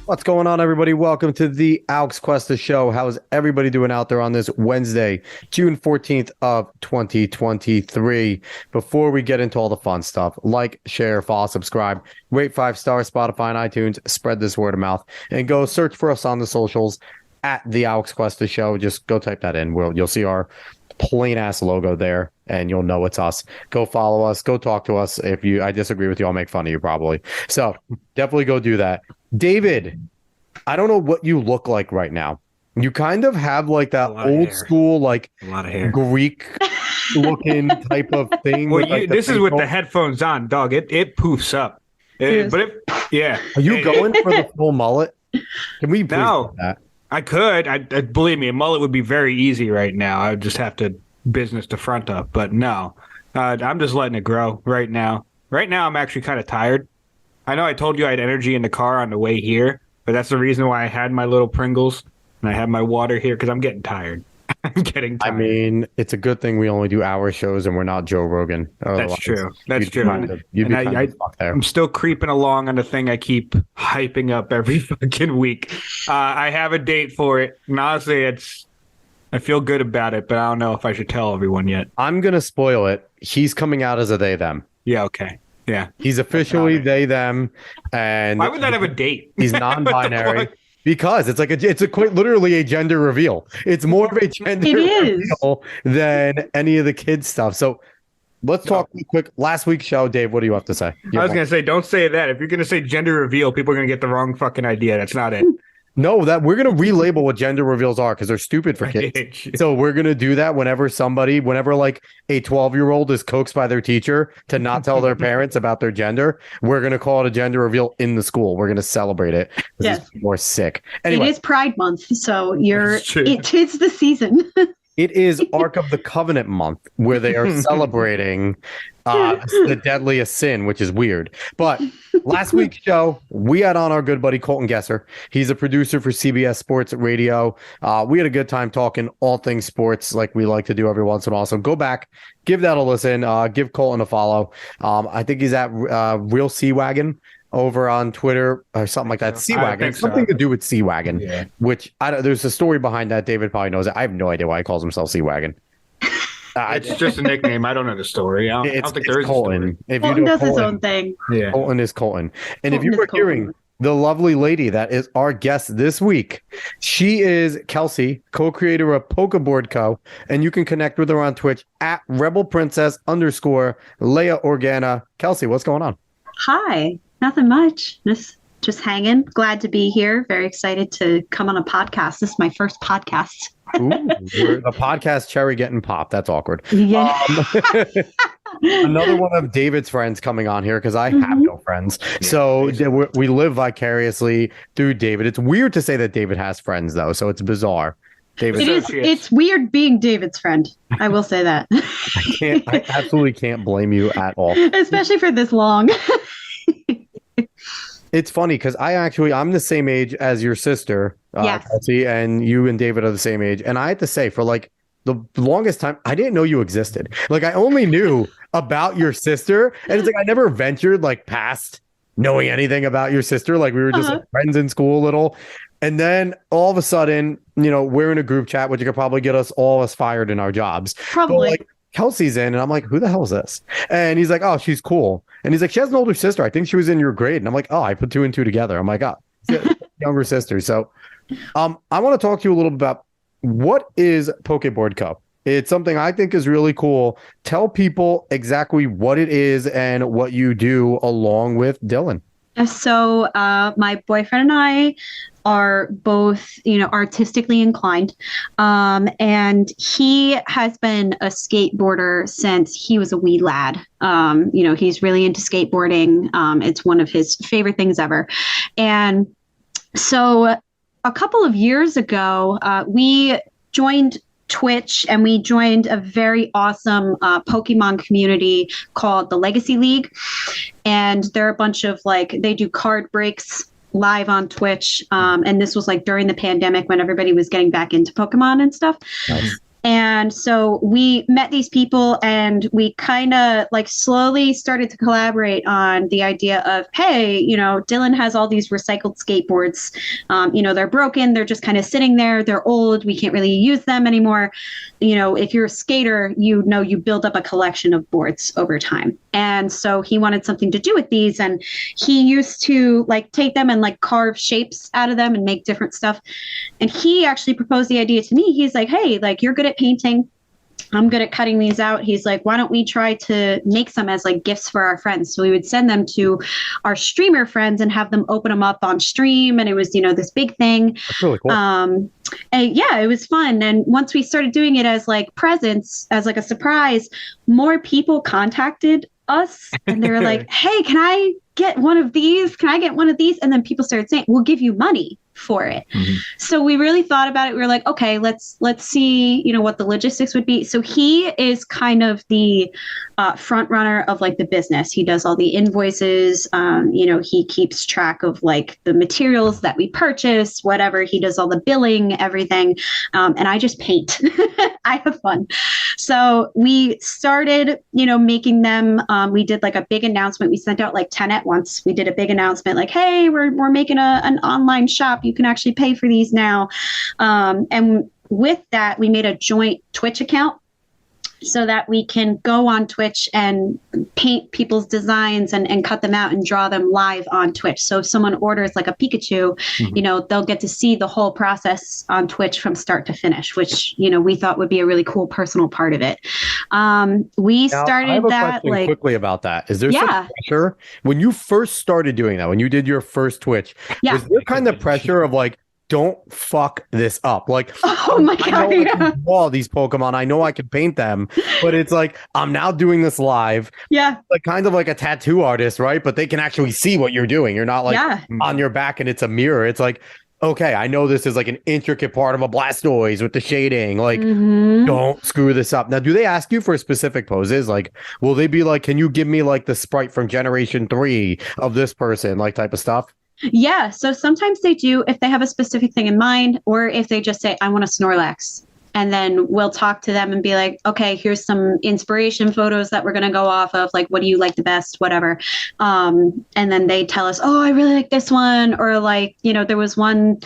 What's going on, everybody? Welcome to the Alex Cuesta Show. How's everybody doing out there on this Wednesday, June 14th of 2023? Before we get into all the fun stuff, like, share, follow, subscribe, rate 5 stars, Spotify and iTunes, spread this word of mouth, and go search for us on the socials at the Alex Cuesta Show. Just go type that in. You'll see our plain ass logo there, and you'll know it's us. Go follow us. Go talk to us. If I disagree with you, I'll make fun of you probably. So definitely go do that. David, I don't know what you look like right now. You kind of have like that old school, like a lot of hair, Greek looking type of thing. Well, this is with the headphones on, dog. It poofs up. Yeah. Are you going for the full mullet? Can we please do that? I could. I believe me, a mullet would be very easy right now. I would just have to business to front up. But no, I'm just letting it grow right now. Right now, I'm actually kind of tired. I know I told you I had energy in the car on the way here, but that's the reason why I had my little Pringles and I have my water here because I'm getting tired. I'm getting tired. I mean, it's a good thing we only do hour shows and we're not Joe Rogan. That's true. That's true. I'm still creeping along on the thing I keep hyping up every fucking week. I have a date for it. And honestly, I feel good about it, but I don't know if I should tell everyone yet. I'm going to spoil it. He's coming out as a they, them. Yeah, okay. Yeah. He's officially they, them. And why would that have a date? He's non-binary. Because it's quite literally a gender reveal. It's more of a gender reveal than any of the kids stuff. So let's talk real quick. Last week's show, Dave, what do you have to say? I was going to say, don't say that. If you're going to say gender reveal, people are going to get the wrong fucking idea. That's not it. No, that we're going to relabel what gender reveals are because they're stupid for kids. So we're going to do that whenever like a 12-year-old is coaxed by their teacher to not tell their parents about their gender. We're going to call it a gender reveal in the school. We're going to celebrate it. Yes. More sick. Anyway, it is Pride Month, so it is the season. It is Ark of the Covenant month where they are celebrating the deadliest sin, which is weird. But last week's show, we had on our good buddy Colton Gesser. He's a producer for CBS Sports Radio. We had a good time talking all things sports like we like to do every once in a while. So go back, give that a listen, give Colton a follow. I think he's at Real Sea Wagon over on Twitter or something like that. Sea Wagon, something to do with Sea Wagon, which there's a story behind that. David probably knows it. I have no idea why he calls himself Sea Wagon. It's just a nickname. I don't know the story. I don't think there is Colton. If Colton does his own thing. Yeah. Colton is Colton. And if you were hearing the lovely lady that is our guest this week, she is Kelsey, co-creator of PokeBoardCo, and you can connect with her on Twitch at @rebelprincess_Leia Organa. Kelsey, what's going on? Hi. Nothing much. Just hanging. Glad to be here. Very excited to come on a podcast. This is my first podcast. Ooh, the podcast cherry getting popped. That's awkward. Yeah. Another one of David's friends coming on here because I have no friends. So we live vicariously through David. It's weird to say that David has friends, though. So it's bizarre. David, it's weird being David's friend. I will say that. I absolutely can't blame you at all. Especially for this long. It's funny because I'm the same age as your sister, Kelsey, and you and David are the same age. And I had to say, for like the longest time, I didn't know you existed. Like I only knew about your sister, and it's like I never ventured like past knowing anything about your sister. Like we were just like, friends in school a little. And then all of a sudden, we're in a group chat, which could probably get all us fired in our jobs. Probably. But, like, Kelsey's in, and I'm like, who the hell is this? And he's like, oh, she's cool. And he's like, she has an older sister. I think she was in your grade. And I'm like, oh, I put 2 and 2 together. I'm like, oh, younger sister. So I want to talk to you a little bit about what is PokeBoardCo. It's something I think is really cool. Tell people exactly what it is and what you do along with Dylan. So my boyfriend and I are both, artistically inclined. And he has been a skateboarder since he was a wee lad. He's really into skateboarding. It's one of his favorite things ever. And so a couple of years ago, we joined Twitch and we joined a very awesome Pokemon community called the Legacy League. And they're a bunch of they do card breaks live on Twitch. And this was during the pandemic when everybody was getting back into Pokemon and stuff. Nice. And so we met these people and we kind of like slowly started to collaborate on the idea of, hey, Dylan has all these recycled skateboards. They're broken. They're just kind of sitting there. They're old. We can't really use them anymore. If you're a skater, you build up a collection of boards over time. And so he wanted something to do with these. And he used to like take them and like carve shapes out of them and make different stuff. And he actually proposed the idea to me. He's like, hey, like you're good at painting. I'm good at cutting these out. He's like, why don't we try to make some as like gifts for our friends? So we would send them to our streamer friends and have them open them up on stream. And it was, this big thing. That's really cool. And yeah, it was fun. And once we started doing it as like presents, as like a surprise, more people contacted us and they were like, hey, can I get one of these? Can I get one of these? And then people started saying, we'll give you money for it. Mm-hmm. So we really thought about it. We were like, okay, let's see, what the logistics would be. So he is kind of the front runner of like the business. He does all the invoices. He keeps track of like the materials that we purchase, whatever. He does all the billing, everything. And I just paint. I have fun. So we started, making them. We did like a big announcement. We sent out like 10 at once. We did a big announcement like, hey, we're making an online shop. You can actually pay for these now. And with that, we made a joint Twitch account so that we can go on Twitch and paint people's designs and cut them out and draw them live on Twitch. So if someone orders like a Pikachu, mm-hmm. They'll get to see the whole process on Twitch from start to finish, which, we thought would be a really cool personal part of it. We started I have a that question quickly about that. Is there some pressure when you first started doing that, when you did your first Twitch, was there kind of pressure of like, don't fuck this up? Like, oh my God, I can draw these Pokemon. I know I can paint them, but it's like, I'm now doing this live. Yeah. Like kind of like a tattoo artist, right? But they can actually see what you're doing. You're not like on your back and it's a mirror. It's like, okay, I know this is like an intricate part of a Blastoise with the shading. Like, mm-hmm. don't screw this up. Now, do they ask you for specific poses? Like, will they be like, can you give me like the sprite from Generation 3 of this person, like type of stuff? Yeah. So sometimes they do if they have a specific thing in mind, or if they just say, I want a Snorlax. And then we'll talk to them and be like, okay, here's some inspiration photos that we're going to go off of. Like, what do you like the best? Whatever. And then they tell us, oh, I really like this one. Or like, there was one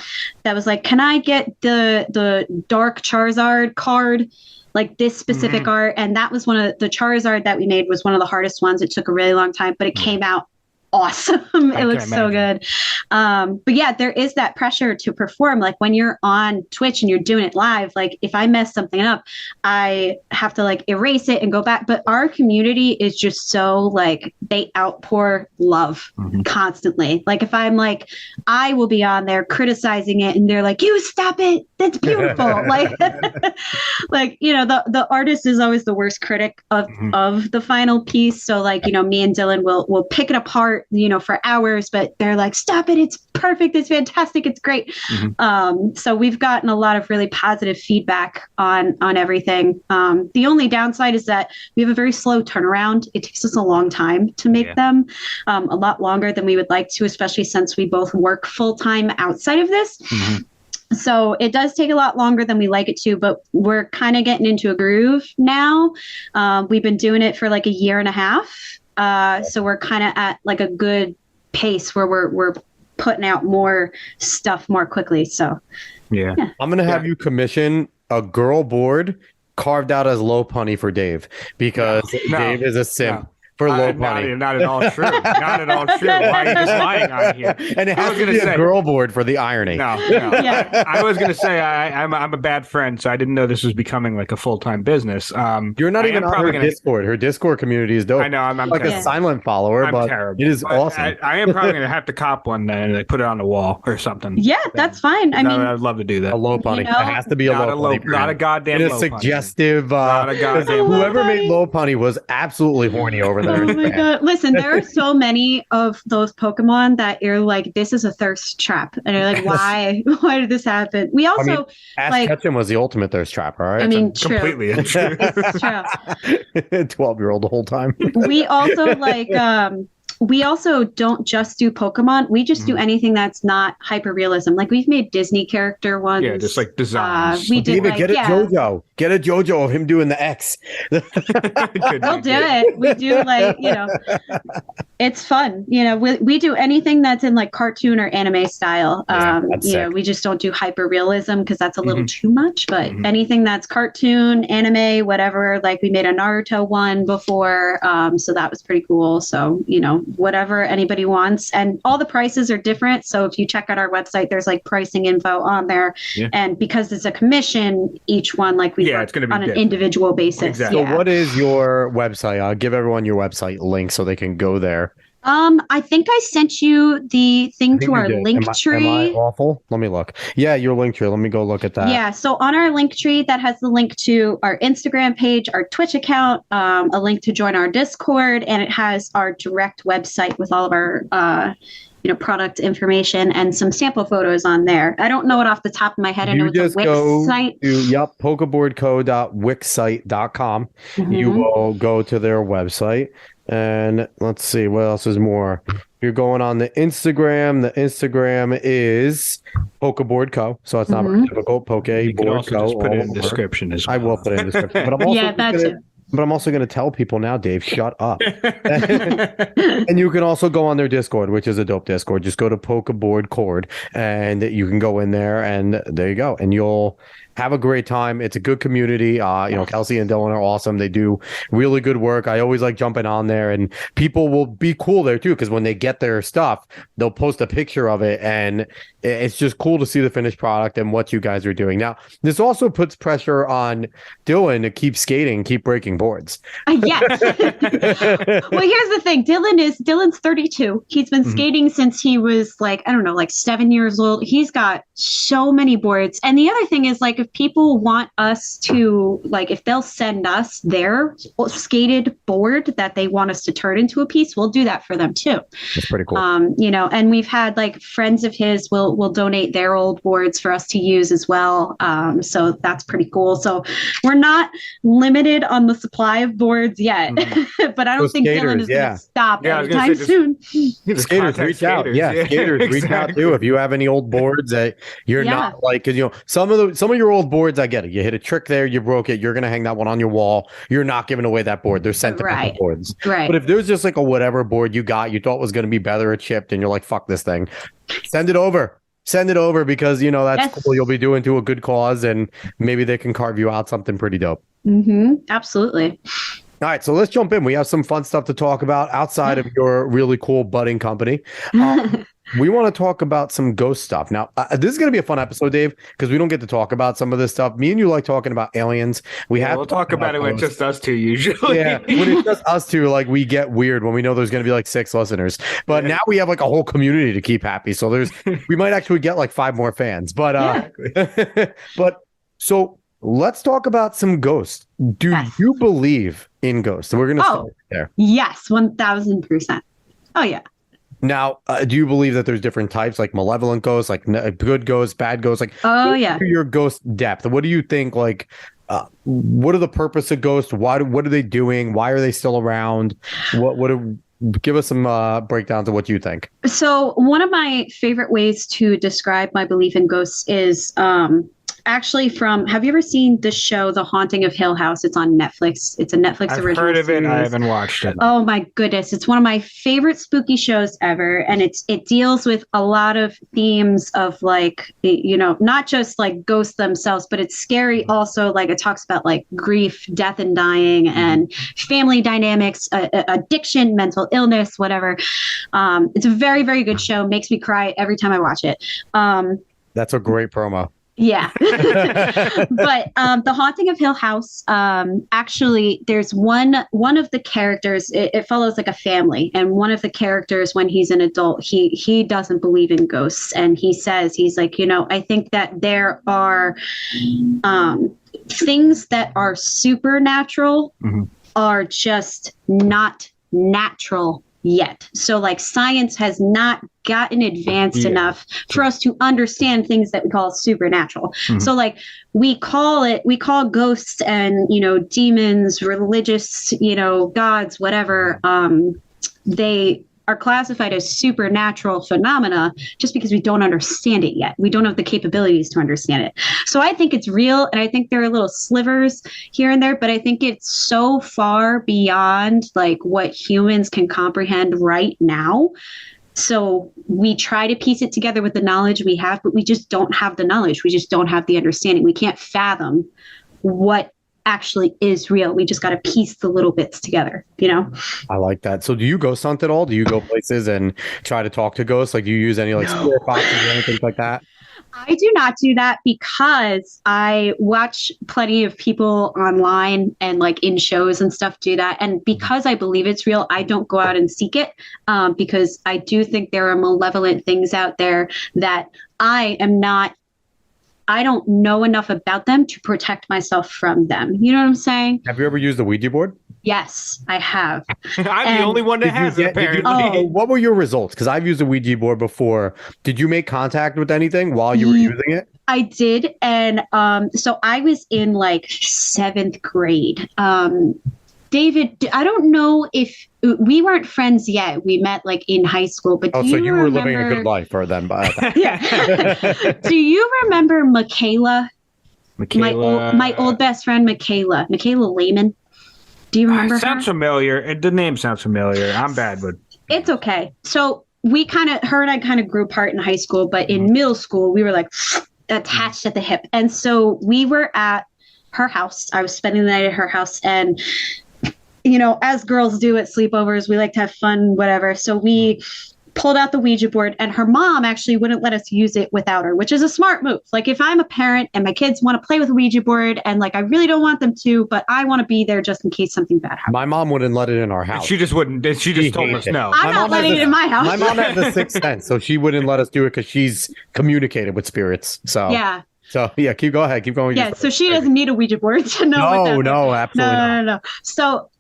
that was like, can I get the Dark Charizard card? Like this specific art. And that was one of the Charizard that we made was one of the hardest ones. It took a really long time, but it came out awesome. It looks so good. But yeah, there is that pressure to perform. Like when you're on Twitch and you're doing it live, like if I mess something up, I have to like erase it and go back. But our community is just so like they outpour love constantly. Like if I'm like, I will be on there criticizing it and they're like, you stop it. That's beautiful. like, the artist is always the worst critic of the final piece. So like, me and Dylan will pick it apart, for hours, but they're like, stop it. It's perfect. It's fantastic. It's great. So we've gotten a lot of really positive feedback on everything. The only downside is that we have a very slow turnaround. It takes us a long time to make them, a lot longer than we would like to, especially since we both work full time outside of this. So it does take a lot longer than we like it to, but we're kind of getting into a groove now. We've been doing it for like a year and a half. So we're kind of at like a good pace where we're putting out more stuff more quickly. So yeah. I'm gonna have you commission a girl board carved out as Lopunny for Dave because Dave is a simp. For Lopunny. Not at all true. Not at all true. Why are you just lying on here? And it has to be a girl board for the irony. No. Yeah. I was going to say I'm a bad friend, so I didn't know this was becoming like a full-time business. You're not even on her Discord. Her Discord community is dope. I know. I'm like a silent follower, but terrible. It is awesome. I am probably going to have to cop one then and like, put it on the wall or something. Yeah, that's fine. I mean, I'd love to do that. A Lopunny. It has to be a Lopunny. Not a goddamn Lopunny. suggestive. Whoever made Lopunny was absolutely horny over there. Oh my God. Listen, there are so many of those Pokemon that you're like, this is a thirst trap. And you're like, why? Why did this happen? We also Ash Ketchum was the ultimate thirst trap, all right? I mean, true. Completely untrue. It's true. 12-year-old the whole time. We also we also don't just do Pokemon. We just do anything that's not hyper realism. Like we've made Disney character ones. Yeah, just like designs. We did David, get a JoJo. Get a JoJo of him doing the X. We'll do it. We do like, it's fun. We do anything that's in like cartoon or anime style. We just don't do hyper realism because that's a little too much. But anything that's cartoon, anime, whatever. Like we made a Naruto one before, so that was pretty cool. So whatever anybody wants, and all the prices are different. So if you check out our website, there's like pricing info on there, and because it's a commission, each one like we work it's going to be on an individual basis. Exactly. So what is your website? I'll give everyone your website link so they can go there. I think I sent you the thing to our link tree. Am I awful? Let me look. Yeah, your link tree. Let me go look at that. Yeah, so on our link tree, that has the link to our Instagram page, our Twitch account, a link to join our Discord, and it has our direct website with all of our product information and some sample photos on there. I don't know it off the top of my head. I know it's a Wix site. PokeBoardCo.wixsite.com. You will go to their website. And let's see, what else is more? You're going on the Instagram. The Instagram is PokeBoardCo. So it's not very difficult. PokeBoardCo. Just put it in the description as well. I will put it in the description. But I'm also But I'm also going to tell people now, Dave, shut up. And you can also go on their Discord, which is a dope Discord. Just go to PokeBoardCo and you can go in there and there you go. And you'll have a great time. It's a good community. Kelsey and Dylan are awesome. They do really good work. I always like jumping on there, and people will be cool there too, because when they get their stuff, they'll post a picture of it, and it's just cool to see the finished product and what you guys are doing. Now, this also puts pressure on Dylan to keep skating, keep breaking boards. Yes. Well, here's the thing. Dylan's 32. He's been skating since he was like 7 years old. He's got so many boards. And the other thing is, like, if people want us to, like, if they'll send us their skated board that they want us to turn into a piece, we'll do that for them too. That's pretty cool. And we've had like friends of his will donate their old boards for us to use as well. So that's pretty cool. So we're not limited on the supply of boards yet, but I don't think Dylan is going to stop anytime soon. Skaters reach out. Yeah, skaters reach out too. If you have any old boards that you're not like, because some of your old boards, I get it. You hit a trick there, you broke it. You're going to hang that one on your wall. You're not giving away that board. They're sentimental boards. Right. But if there's just like a whatever board you got, you thought was going to be better or chipped, and you're like, fuck this thing, send it over. Send it over, because that's cool. You'll be doing to a good cause, and maybe they can carve you out something pretty dope. Absolutely. All right, so let's jump in. We have some fun stuff to talk about outside of your really cool budding company. We want to talk about some ghost stuff. Now, this is going to be a fun episode, Dave, because we don't get to talk about some of this stuff. Me and you like talking about aliens. We'll talk about it when it's just us two, usually. Yeah, when it's just us two, like, we get weird when we know there's going to be like 6 listeners. But now we have like a whole community to keep happy. So we might actually get like 5 more fans. But so let's talk about some ghosts. Do you believe in ghosts? We're going to start there. Yes, 1000%. Oh, yeah. Now, do you believe that there's different types, like malevolent ghosts, like good ghosts, bad ghosts? Like, your ghost depth? What do you think? Like, what are the purpose of ghosts? What are they doing? Why are they still around? Give us some breakdowns of what you think. So, one of my favorite ways to describe my belief in ghosts is actually have you ever seen the show The Haunting of Hill House? It's on Netflix. It's a Netflix original. I've heard of it. I haven't watched it. Oh my goodness. It's one of my favorite spooky shows ever. And it deals with a lot of themes of like, not just like ghosts themselves, but it's scary also. Like, it talks about like grief, death and dying, and family dynamics, addiction, mental illness, whatever. It's a very, very good show. Makes me cry every time I watch it. That's a great promo. Yeah. But The Haunting of Hill House, actually, there's one of the characters, it follows like a family. And one of the characters, when he's an adult, he doesn't believe in ghosts. And he says, he's like, I think that there are things that are supernatural are just not natural yet. So like science has not gotten advanced enough for us to understand things that we call supernatural. So like we call ghosts and, demons, religious, gods, whatever. They are classified as supernatural phenomena just because we don't understand it yet. We don't have the capabilities to understand it. So I think it's real, and I think there are little slivers here and there, but I think it's so far beyond like what humans can comprehend right now. So we try to piece it together with the knowledge we have, but we just don't have the knowledge. We just don't have the understanding. We can't fathom what actually is real. We just got to piece the little bits together, you know? I like that. So do you ghost hunt at all? Do you go places and try to talk to ghosts? Like, do you use any like spirit boxes or anything like that? I do not do that because I watch plenty of people online and like in shows and stuff do that. And because I believe it's real, I don't go out and seek it because I do think there are malevolent things out there that I don't know enough about them to protect myself from them. You know what I'm saying? Have you ever used the Ouija board? Yes, I have. I'm the only one that has it, apparently. What were your results? Because I've used a Ouija board before. Did you make contact with anything while you were using it? I did. And so I was in like 7th grade. David, I don't know if we weren't friends yet. We met like in high school, but so you were living a good life for them. Yeah. Do you remember Michaela? My old best friend, Michaela Lehman. Do you remember her? Sounds familiar. The name sounds familiar. I'm bad with. It's okay. So her and I kind of grew apart in high school, but in middle school, we were like attached at the hip. And so we were at her house. I was spending the night at her house, and you know, as girls do at sleepovers, we like to have fun, whatever. So we pulled out the Ouija board, and her mom actually wouldn't let us use it without her, which is a smart move. Like if I'm a parent and my kids want to play with a Ouija board and like I really don't want them to, but I want to be there just in case something bad happens. My mom wouldn't let it in our house. She just wouldn't. She just told us no. I'm not letting it in my house. My mom has a sixth sense, so she wouldn't let us do it because she's communicated with spirits. So yeah. So yeah, keep going. Yeah, so she doesn't need a Ouija board to know. No, absolutely not. No.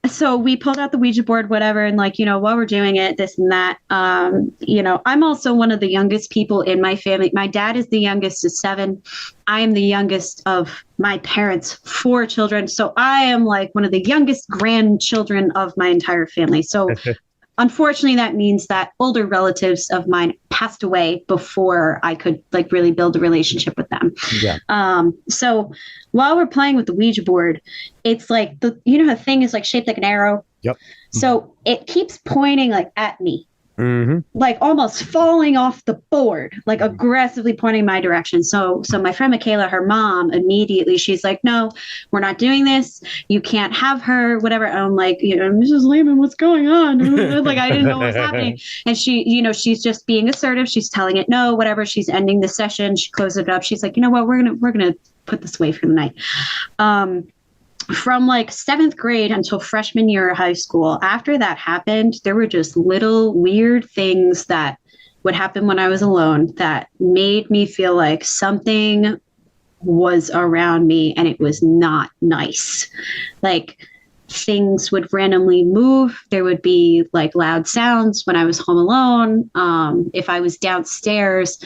So we pulled out the Ouija board, whatever, and like, you know, while we're doing it, this and that, you know, I'm also one of the youngest people in my family. My dad is the youngest of 7. I am the youngest of my parents' 4 children. So I am like one of the youngest grandchildren of my entire family. So unfortunately, that means that older relatives of mine passed away before I could like really build a relationship with them. Yeah. So while we're playing with the Ouija board, it's like the thing is like shaped like an arrow. Yep. So it keeps pointing like at me. Mm-hmm. Like almost falling off the board, like aggressively pointing my direction. So my friend Michaela, her mom, immediately she's like, "No, we're not doing this. You can't have her, whatever." And I'm like, Mrs. Lehman, what's going on? Like I didn't know what was happening. And she, she's just being assertive. She's telling it no, whatever. She's ending the session. She closes it up. She's like, you know what? We're gonna put this away for the night. From like 7th grade until freshman year of high school, after that happened, there were just little weird things that would happen when I was alone that made me feel like something was around me and it was not nice. Like things would randomly move. There would be like loud sounds when I was home alone. If I was downstairs,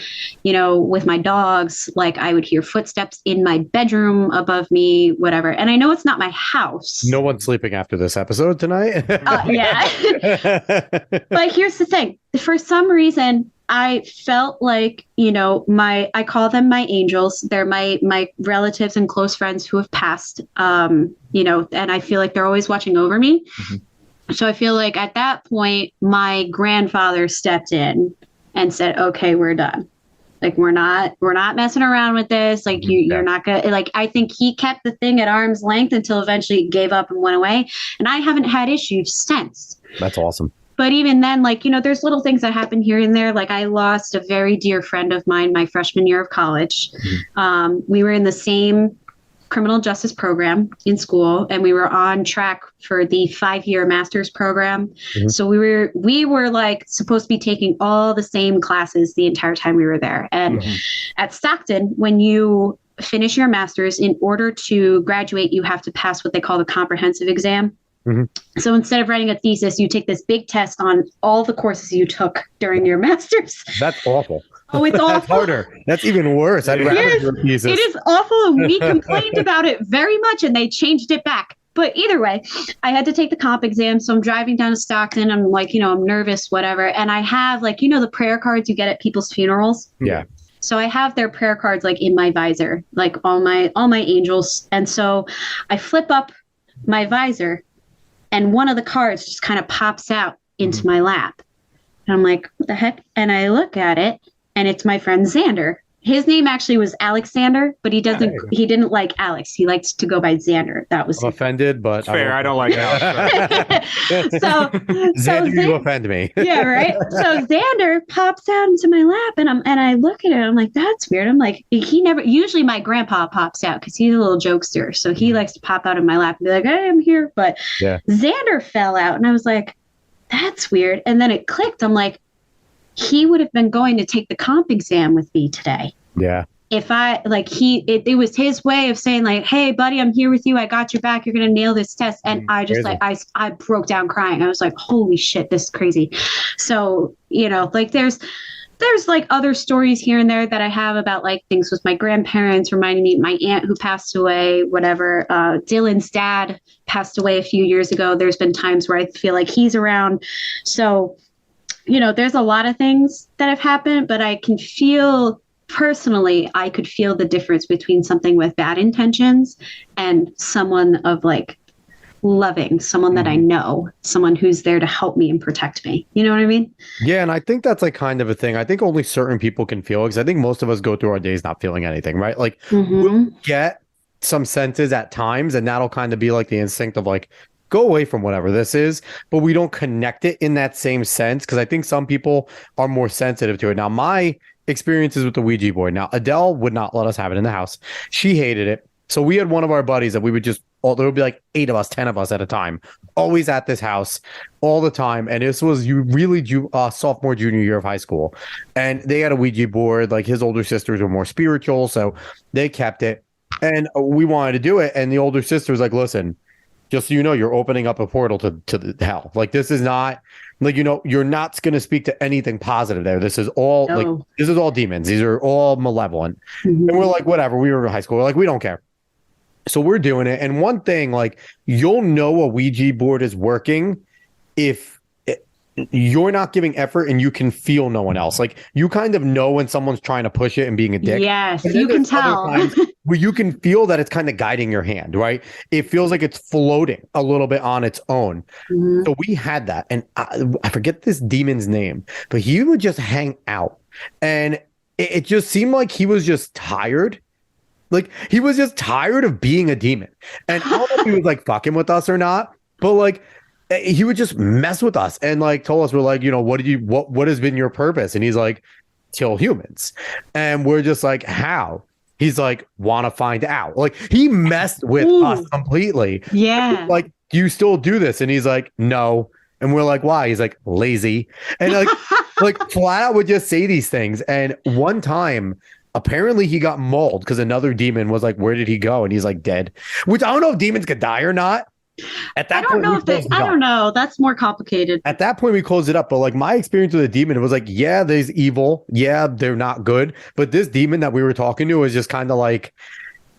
with my dogs, like I would hear footsteps in my bedroom above me, whatever. And I know it's not my house. No one's sleeping after this episode tonight. Yeah. But here's the thing. For some reason, I felt like, I call them my angels. They're my relatives and close friends who have passed, and I feel like they're always watching over me. Mm-hmm. So I feel like at that point, my grandfather stepped in and said, okay, we're done. Like, we're not messing around with this. Like, you're not going to, like, I think he kept the thing at arm's length until eventually it gave up and went away. And I haven't had issues since. That's awesome. But even then, like, there's little things that happen here and there. Like, I lost a very dear friend of mine my freshman year of college. Mm-hmm. We were in the same criminal justice program in school, and we were on track for the 5-year master's program. Mm-hmm. So we were like supposed to be taking all the same classes the entire time we were there. And at Stockton, when you finish your master's, in order to graduate, you have to pass what they call the comprehensive exam. Mm-hmm. So instead of writing a thesis, you take this big test on all the courses you took during your master's. That's awful. Oh, it's awful. That's harder. That's even worse. I'd rather do a thesis. It is awful. And we complained about it very much, and they changed it back. But either way, I had to take the comp exam. So I'm driving down to Stockton. I'm like, I'm nervous, whatever. And I have like, the prayer cards you get at people's funerals. Yeah. So I have their prayer cards like in my visor, like all my angels. And so I flip up my visor and one of the cards just kind of pops out into my lap. And I'm like, what the heck? And I look at it and it's my friend Xander. His name actually was Alexander, but he didn't like Alex. He likes to go by Xander. That was I'm offended, but it's fair. I don't like Alex. so Xander, you offend me. Yeah, right. So Xander pops out into my lap, and I look at it. I'm like, that's weird. I'm like, he never. Usually, my grandpa pops out because he's a little jokester, so he likes to pop out in my lap and be like, hey, I'm here. But Xander fell out, and I was like, that's weird. And then it clicked. I'm like, he would have been going to take the comp exam with me today. Yeah. If I like it was his way of saying like, hey buddy, I'm here with you. I got your back. You're going to nail this test. And I just I broke down crying. I was like, holy shit, this is crazy. So, like there's like other stories here and there that I have about like things with my grandparents reminding me, my aunt who passed away, whatever. Dylan's dad passed away a few years ago. There's been times where I feel like he's around. So, there's a lot of things that have happened, but I could feel the difference between something with bad intentions and someone of like loving, someone that I know, someone who's there to help me and protect me. You know what I mean? Yeah. And I think that's like kind of a thing. I think only certain people can feel, because I think most of us go through our days not feeling anything, right? Like we'll get some senses at times, and that'll kind of be like the instinct of like, go away from whatever this is, but we don't connect it in that same sense, because I think some people are more sensitive to it. Now, my experiences with the Ouija board. Now, Adele would not let us have it in the house. She hated it. So we had one of our buddies that we would just, there would be like 8 of us, 10 of us at a time, always at this house all the time. And this was sophomore, junior year of high school. And they had a Ouija board. Like his older sisters were more spiritual, so they kept it. And we wanted to do it. And the older sister was like, listen, just so you know, you're opening up a portal to the hell. Like, this is not like, you're not going to speak to anything positive there. This is all this is all demons. These are all malevolent. And we're like, whatever. We were in high school. We're like, we don't care. So we're doing it. And one thing, like, you'll know a Ouija board is working if you're not giving effort and you can feel no one else. Like, you kind of know when someone's trying to push it and being a dick. Yes, you can tell. Where you can feel that it's kind of guiding your hand, right? It feels like it's floating a little bit on its own. So we had that. And I forget this demon's name, but he would just hang out. And it just seemed like he was just tired. Like, he was just tired of being a demon. And I don't know if he was like fucking with us or not, but like, he would just mess with us and like told us, we're like, what has been your purpose? And he's like, kill humans. And we're just like, how? He's like, want to find out. Like, he messed with us completely. Yeah. Like, do you still do this? And he's like, no. And we're like, why? He's like, lazy. And like, like flat out would just say these things. And one time, apparently he got mauled because another demon was like, where did he go? And he's like, dead. Which I don't know if demons could die or not. At that point, I don't know. That's more complicated. At that point, we closed it up. But like, my experience with a demon, it was like, yeah, there's evil. Yeah, they're not good. But this demon that we were talking to was just kind of like,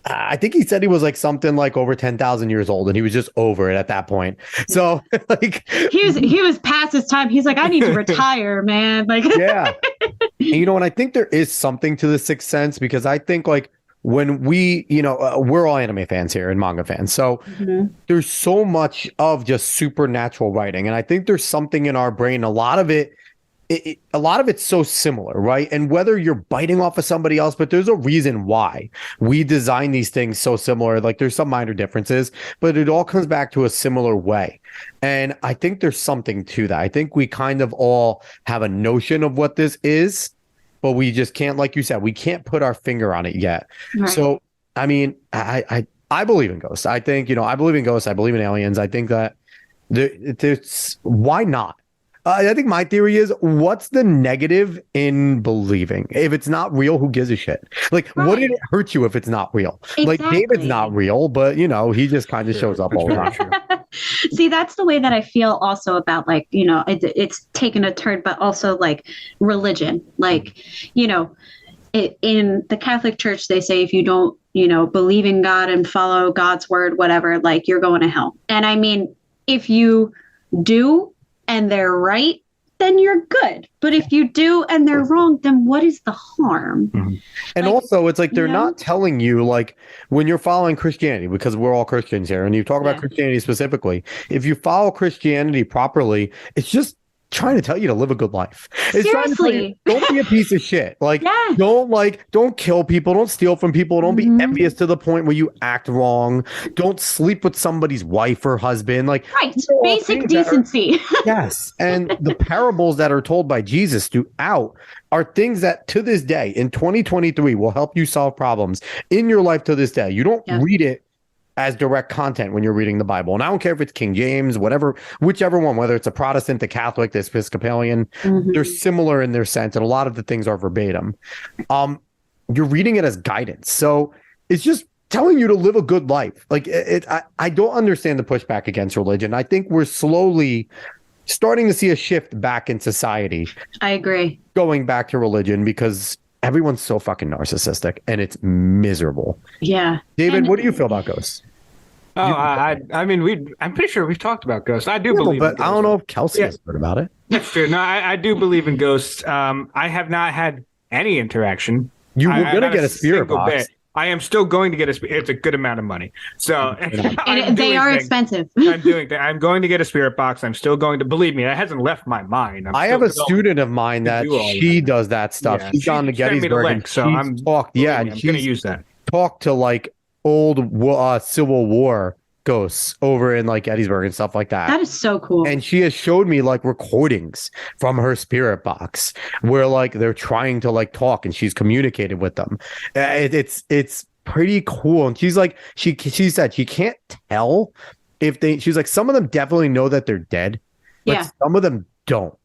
I think he said he was like something like over 10,000 years old, and he was just over it at that point. So like, he was past his time. He's like, I need to retire, man. Like, yeah. And, and I think there is something to the Sixth Sense, because I think like, when we, we're all anime fans here and manga fans. So there's so much of just supernatural writing. And I think there's something in our brain, a lot of it's so similar, right? And whether you're biting off of somebody else, but there's a reason why we design these things so similar. Like, there's some minor differences, but it all comes back to a similar way. And I think there's something to that. I think we kind of all have a notion of what this is, but we just can't, like you said, we can't put our finger on it yet. Right. So, I mean, I believe in ghosts. I think, I believe in ghosts. I believe in aliens. I think that there's why not? I think my theory is, what's the negative in believing? If it's not real, who gives a shit? Like, what did it hurt you if it's not real? Exactly. Like, David's not real, but, he just kind of shows up all the time. See, that's the way that I feel also about, like, it's taken a turn, but also like religion. Like, in the Catholic Church, they say if you don't believe in God and follow God's word, whatever, like you're going to hell. And I mean, if you do and they're right, then you're good. But if you do and they're wrong, then what is the harm? Mm-hmm. And also, it's like they're not telling you, like, when you're following Christianity, because we're all Christians here, and you talk about Christianity specifically, if you follow Christianity properly, it's just trying to tell you to live a good life. It's Seriously. Don't be a piece of shit. Don't kill people. Don't steal from people. Don't be envious to the point where you act wrong. Don't sleep with somebody's wife or husband. Like, basic decency. Yes. And the parables that are told by Jesus throughout are things that to this day in 2023 will help you solve problems in your life to this day. You don't read it as direct content when you're reading the Bible. And I don't care if it's King James, whichever one, whether it's a Protestant, the Catholic, the Episcopalian, they're similar in their sense. And a lot of the things are verbatim. You're reading it as guidance. So it's just telling you to live a good life. Like I don't understand the pushback against religion. I think we're slowly starting to see a shift back in society. I agree. Going back to religion because everyone's so fucking narcissistic and it's miserable. Yeah. David, what do you feel about ghosts? Oh, I mean, I'm pretty sure we've talked about ghosts. I do believe but I don't know if Kelsey has heard about it. That's true. No, I do believe in ghosts. I have not had any interaction. You were going to get a spirit box. Bit. I am still going to get it's a good amount of money. So and they are expensive. I'm doing that. I'm going to get a spirit box. I'm still going to believe me. That hasn't left my mind. I have a student of mine that she does that stuff. Yeah, she's gone to Gettysburg. Link, so I'm going to use that. Talked to like old Civil War ghosts over in like Gettysburg and stuff like that. That is so cool. And she has showed me like recordings from her spirit box where like they're trying to like talk and she's communicated with them. It's pretty cool. And she's like, she said she can't tell if she's like, some of them definitely know that they're dead, but some of them don't.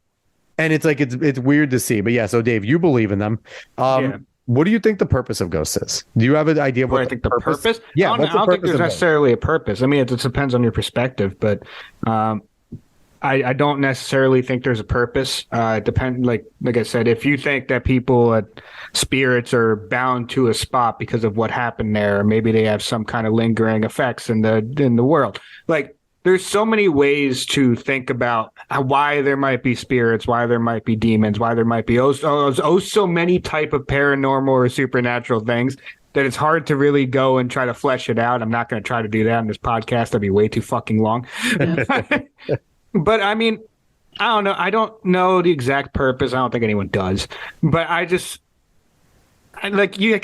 And it's like, it's weird to see. But yeah, so Dave, you believe in them. What do you think the purpose of ghosts is? Do you have an idea of what I think the purpose? Yeah, I don't think there's necessarily a purpose. I mean, it depends on your perspective, but I don't necessarily think there's a purpose. It depends. Like I said, if you think that spirits are bound to a spot because of what happened there, or maybe they have some kind of lingering effects in the world, like. There's so many ways to think about why there might be spirits, why there might be demons, why there might be so many type of paranormal or supernatural things that it's hard to really go and try to flesh it out. I'm not going to try to do that in this podcast. That'd be way too fucking long. But I mean, I don't know. I don't know the exact purpose. I don't think anyone does. But like you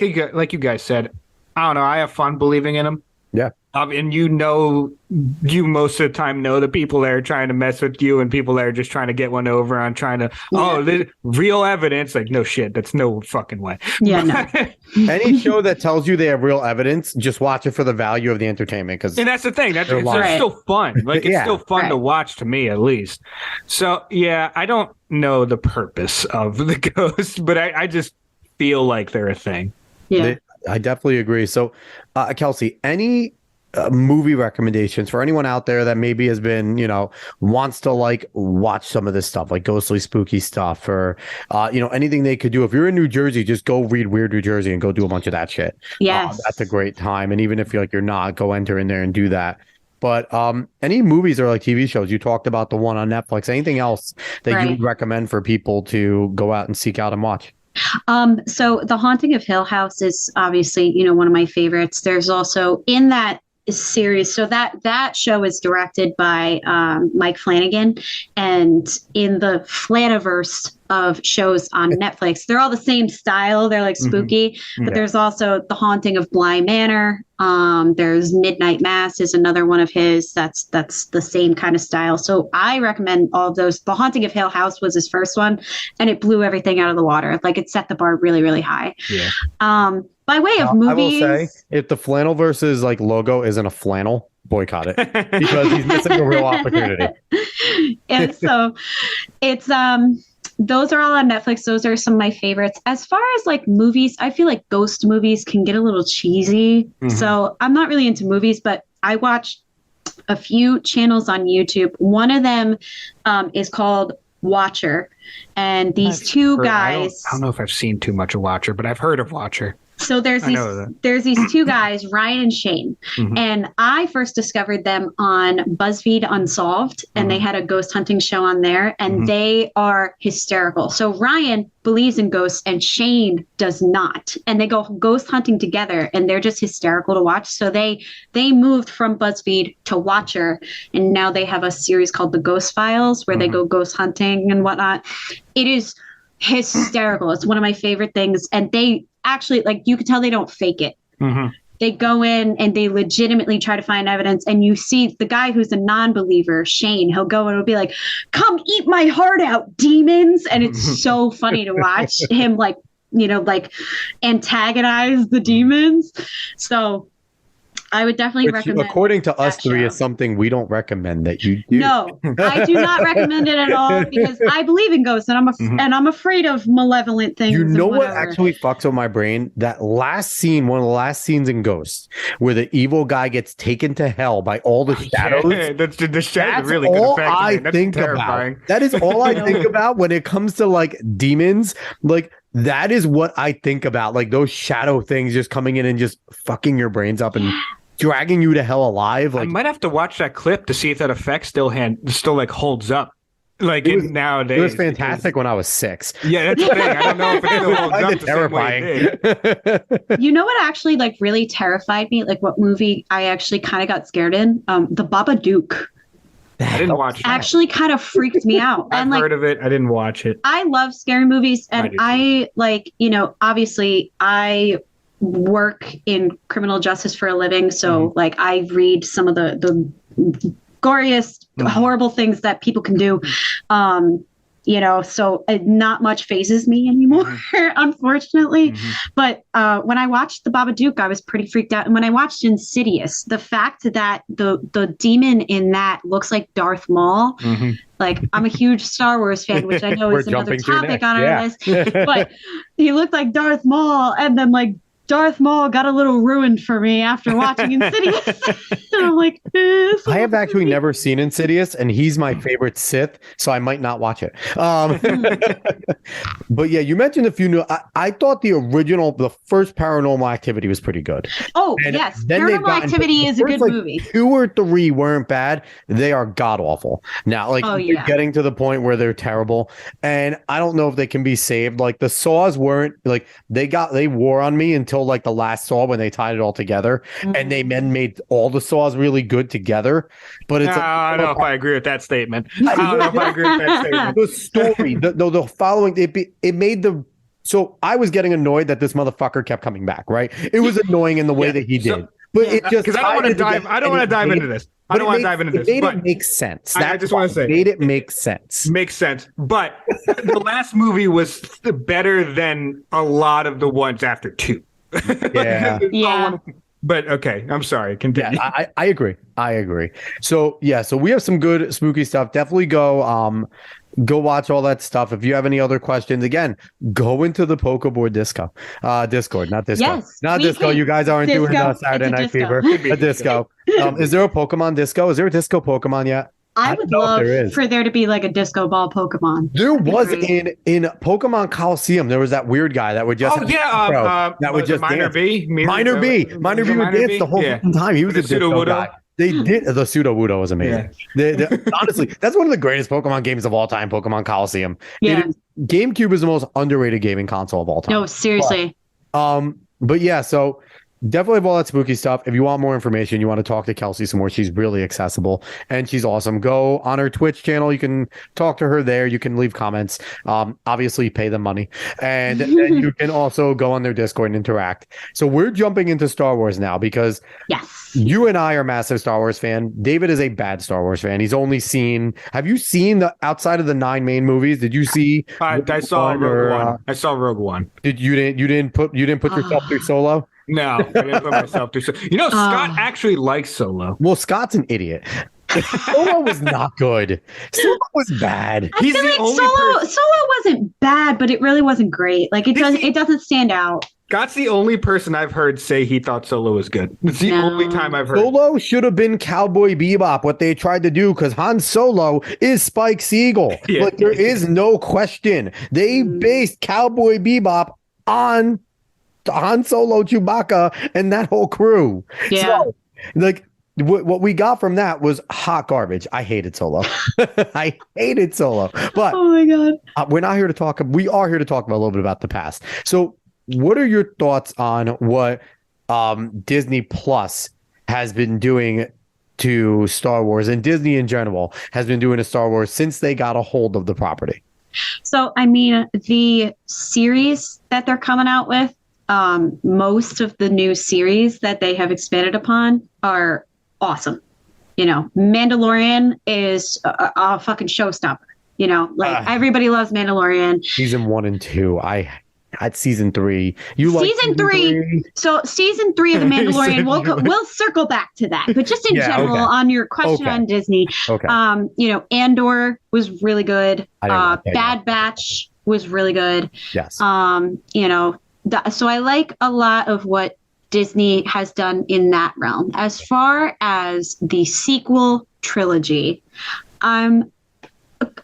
guys said, I don't know. I have fun believing in them. Yeah. And you most of the time know the people that are trying to mess with you and people that are just trying to get one over on trying to, real evidence. Like, no shit, that's no fucking way. Yeah, no. Any show that tells you they have real evidence, just watch it for the value of the entertainment. And that's the thing. It's still fun. Like, it's still fun to watch to me, at least. So, yeah, I don't know the purpose of the ghosts, but I just feel like they're a thing. Yeah. I definitely agree. So, Kelsey, any movie recommendations for anyone out there that maybe has been, wants to like watch some of this stuff, like ghostly, spooky stuff, or, anything they could do? If you're in New Jersey, just go read Weird New Jersey and go do a bunch of that shit. Yes. That's a great time. And even if you're not, go enter in there and do that. But any movies or like TV shows, you talked about the one on Netflix, anything else that you would recommend for people to go out and seek out and watch? So The Haunting of Hill House is obviously, one of my favorites. There's also in that series, so that show is directed by Mike Flanagan, and in the Flaniverse of shows on Netflix, they're all the same style. They're like spooky, but there's also The Haunting of Bly Manor. There's Midnight Mass is another one of his. That's the same kind of style. So I recommend all of those. The Haunting of Hill House was his first one, and it blew everything out of the water. Like, it set the bar really, really high. Yeah. By way of movies, I will say, if the Flaniverse's like logo isn't a flannel, boycott it because he's missing a real opportunity. And so it's those are all on Netflix. Those are some of my favorites. As far as like movies, I feel like ghost movies can get a little cheesy. So I'm not really into movies, but I watch a few channels on YouTube. One of them is called Watcher, and these two guys. I don't know if I've seen too much of Watcher, but I've heard of Watcher. So there's these two guys, Ryan and Shane, and I first discovered them on BuzzFeed Unsolved, and they had a ghost hunting show on there, and they are hysterical. So Ryan believes in ghosts and Shane does not, and they go ghost hunting together, and they're just hysterical to watch. So they moved from BuzzFeed to Watcher, and now they have a series called The Ghost Files where they go ghost hunting and whatnot. It is hysterical. It's one of my favorite things, and they actually, like, you can tell they don't fake it. They go in and they legitimately try to find evidence, and you see the guy who's a non-believer, Shane, he'll go and he'll be like, come eat my heart out, demons. And it's so funny to watch him, like, you know, like antagonize the demons. So I would definitely recommend. According to us three, show. is something we don't recommend that you do. No, I do not recommend it at all because I believe in ghosts and I'm afraid of malevolent things. You know what actually fucks with my brain? That last scene, one of the last scenes in Ghosts, where the evil guy gets taken to hell by all the shadows. Yeah, the shadows that's really all good effect. I That's think terrifying. about. That is all I think about when it comes to like demons. Like that is what I think about. Like those shadow things just coming in and just fucking your brains up and dragging you to hell alive. Like, I might have to watch that clip to see if that effect still like holds up. Like nowadays, it was fantastic when I was 6. Yeah, that's the thing. I don't know if it still holds up the same way it did. You know what actually like really terrified me? Like what movie I actually kind of got scared in? The Babadook. I didn't watch it. Actually kind of freaked me out. I've heard of it. I didn't watch it. I love scary movies, and I like, you know, obviously I work in criminal justice for a living, so like I read some of the goriest horrible things that people can do, you know, so not much phases me anymore, unfortunately. But when I watched the Babadook, I was pretty freaked out. And when I watched Insidious, the fact that the demon in that looks like Darth Maul, like I'm a huge Star Wars fan, which I know is another topic on our list, but he looked like Darth Maul, and then like Darth Maul got a little ruined for me after watching Insidious. And I'm like, I have actually never seen Insidious, and he's my favorite Sith, so I might not watch it. But yeah, you mentioned a few new. I thought the first Paranormal Activity was pretty good. Oh, yes. Paranormal Activity is a good movie. 2 or 3 weren't bad. They are god awful. Now, like, they're getting to the point where they're terrible, and I don't know if they can be saved. Like, the Saws weren't, like, they wore on me until like the last Saw when they tied it all together, and they made all the Saws really good together. But it's I don't know if I agree with that statement. I don't know if I agree with that statement. The story, the following, it made the. So I was getting annoyed that this motherfucker kept coming back. Right, it was annoying in the way that he did. But it just because I don't want to dive. I don't want to dive into this. I don't want to dive into this. It made it make sense. I just want to say, made it make sense. Makes sense. But the last movie was better than a lot of the ones after 2. Yeah. But okay, I'm sorry. Continue. Yeah, I agree. So yeah, so we have some good spooky stuff. Definitely go watch all that stuff. If you have any other questions, again, go into the PokeBoard Discord, not Disco, yes, not Disco. You guys aren't doing Saturday Night Fever. A Disco. Is there a Pokemon Disco? Is there a Disco Pokemon yet? I would love for there to be like a disco ball Pokemon. There was in Pokemon Coliseum. There was that weird guy that would just that would just Minor B. Minor B would dance the whole time. He was a disco guy. They did the Sudowoodo was amazing. Honestly, that's one of the greatest Pokemon games of all time. Pokemon Coliseum. Yeah, GameCube is the most underrated gaming console of all time. No, seriously. But yeah, so. Definitely have all that spooky stuff. If you want more information, you want to talk to Kelsey some more, she's really accessible and she's awesome. Go on her Twitch channel. You can talk to her there. You can leave comments. Obviously pay them money. And then you can also go on their Discord and interact. So we're jumping into Star Wars now because you and I are massive Star Wars fan. David is a bad Star Wars fan. He's only seen, have you seen the outside of the 9 main movies? Did you see? I saw Rogue One. I saw Rogue One. You didn't put yourself through Solo? No, I didn't put myself through. You know, Scott actually likes Solo. Well, Scott's an idiot. Solo was not good. Solo was bad. I feel like Solo wasn't bad, but it really wasn't great. Like it doesn't stand out. Scott's the only person I've heard say he thought Solo was good. It's the only time I've heard. Solo should have been Cowboy Bebop, what they tried to do, because Han Solo is Spike Spiegel. Like there is no question. They based Cowboy Bebop on Han Solo, Chewbacca, and that whole crew. Yeah. So, like, what we got from that was hot garbage. I hated Solo. I hated Solo. But Oh my God. we're not here to talk. We are here to talk about a little bit about the past. So, what are your thoughts on what Disney Plus has been doing to Star Wars, and Disney in general has been doing to Star Wars since they got a hold of the property? So, I mean, the series that they're coming out with, most of the new series that they have expanded upon are awesome. Mandalorian is a fucking showstopper. Everybody loves Mandalorian. Season 1 and 2. I at season 3. You like season 3? So season 3 of the Mandalorian. We'll circle back to that, but just in general, okay. On your question on Disney, Okay. Andor was really good. Okay, Bad Batch was really good. Yes. So I like a lot of what Disney has done in that realm. As far as the sequel trilogy, I'm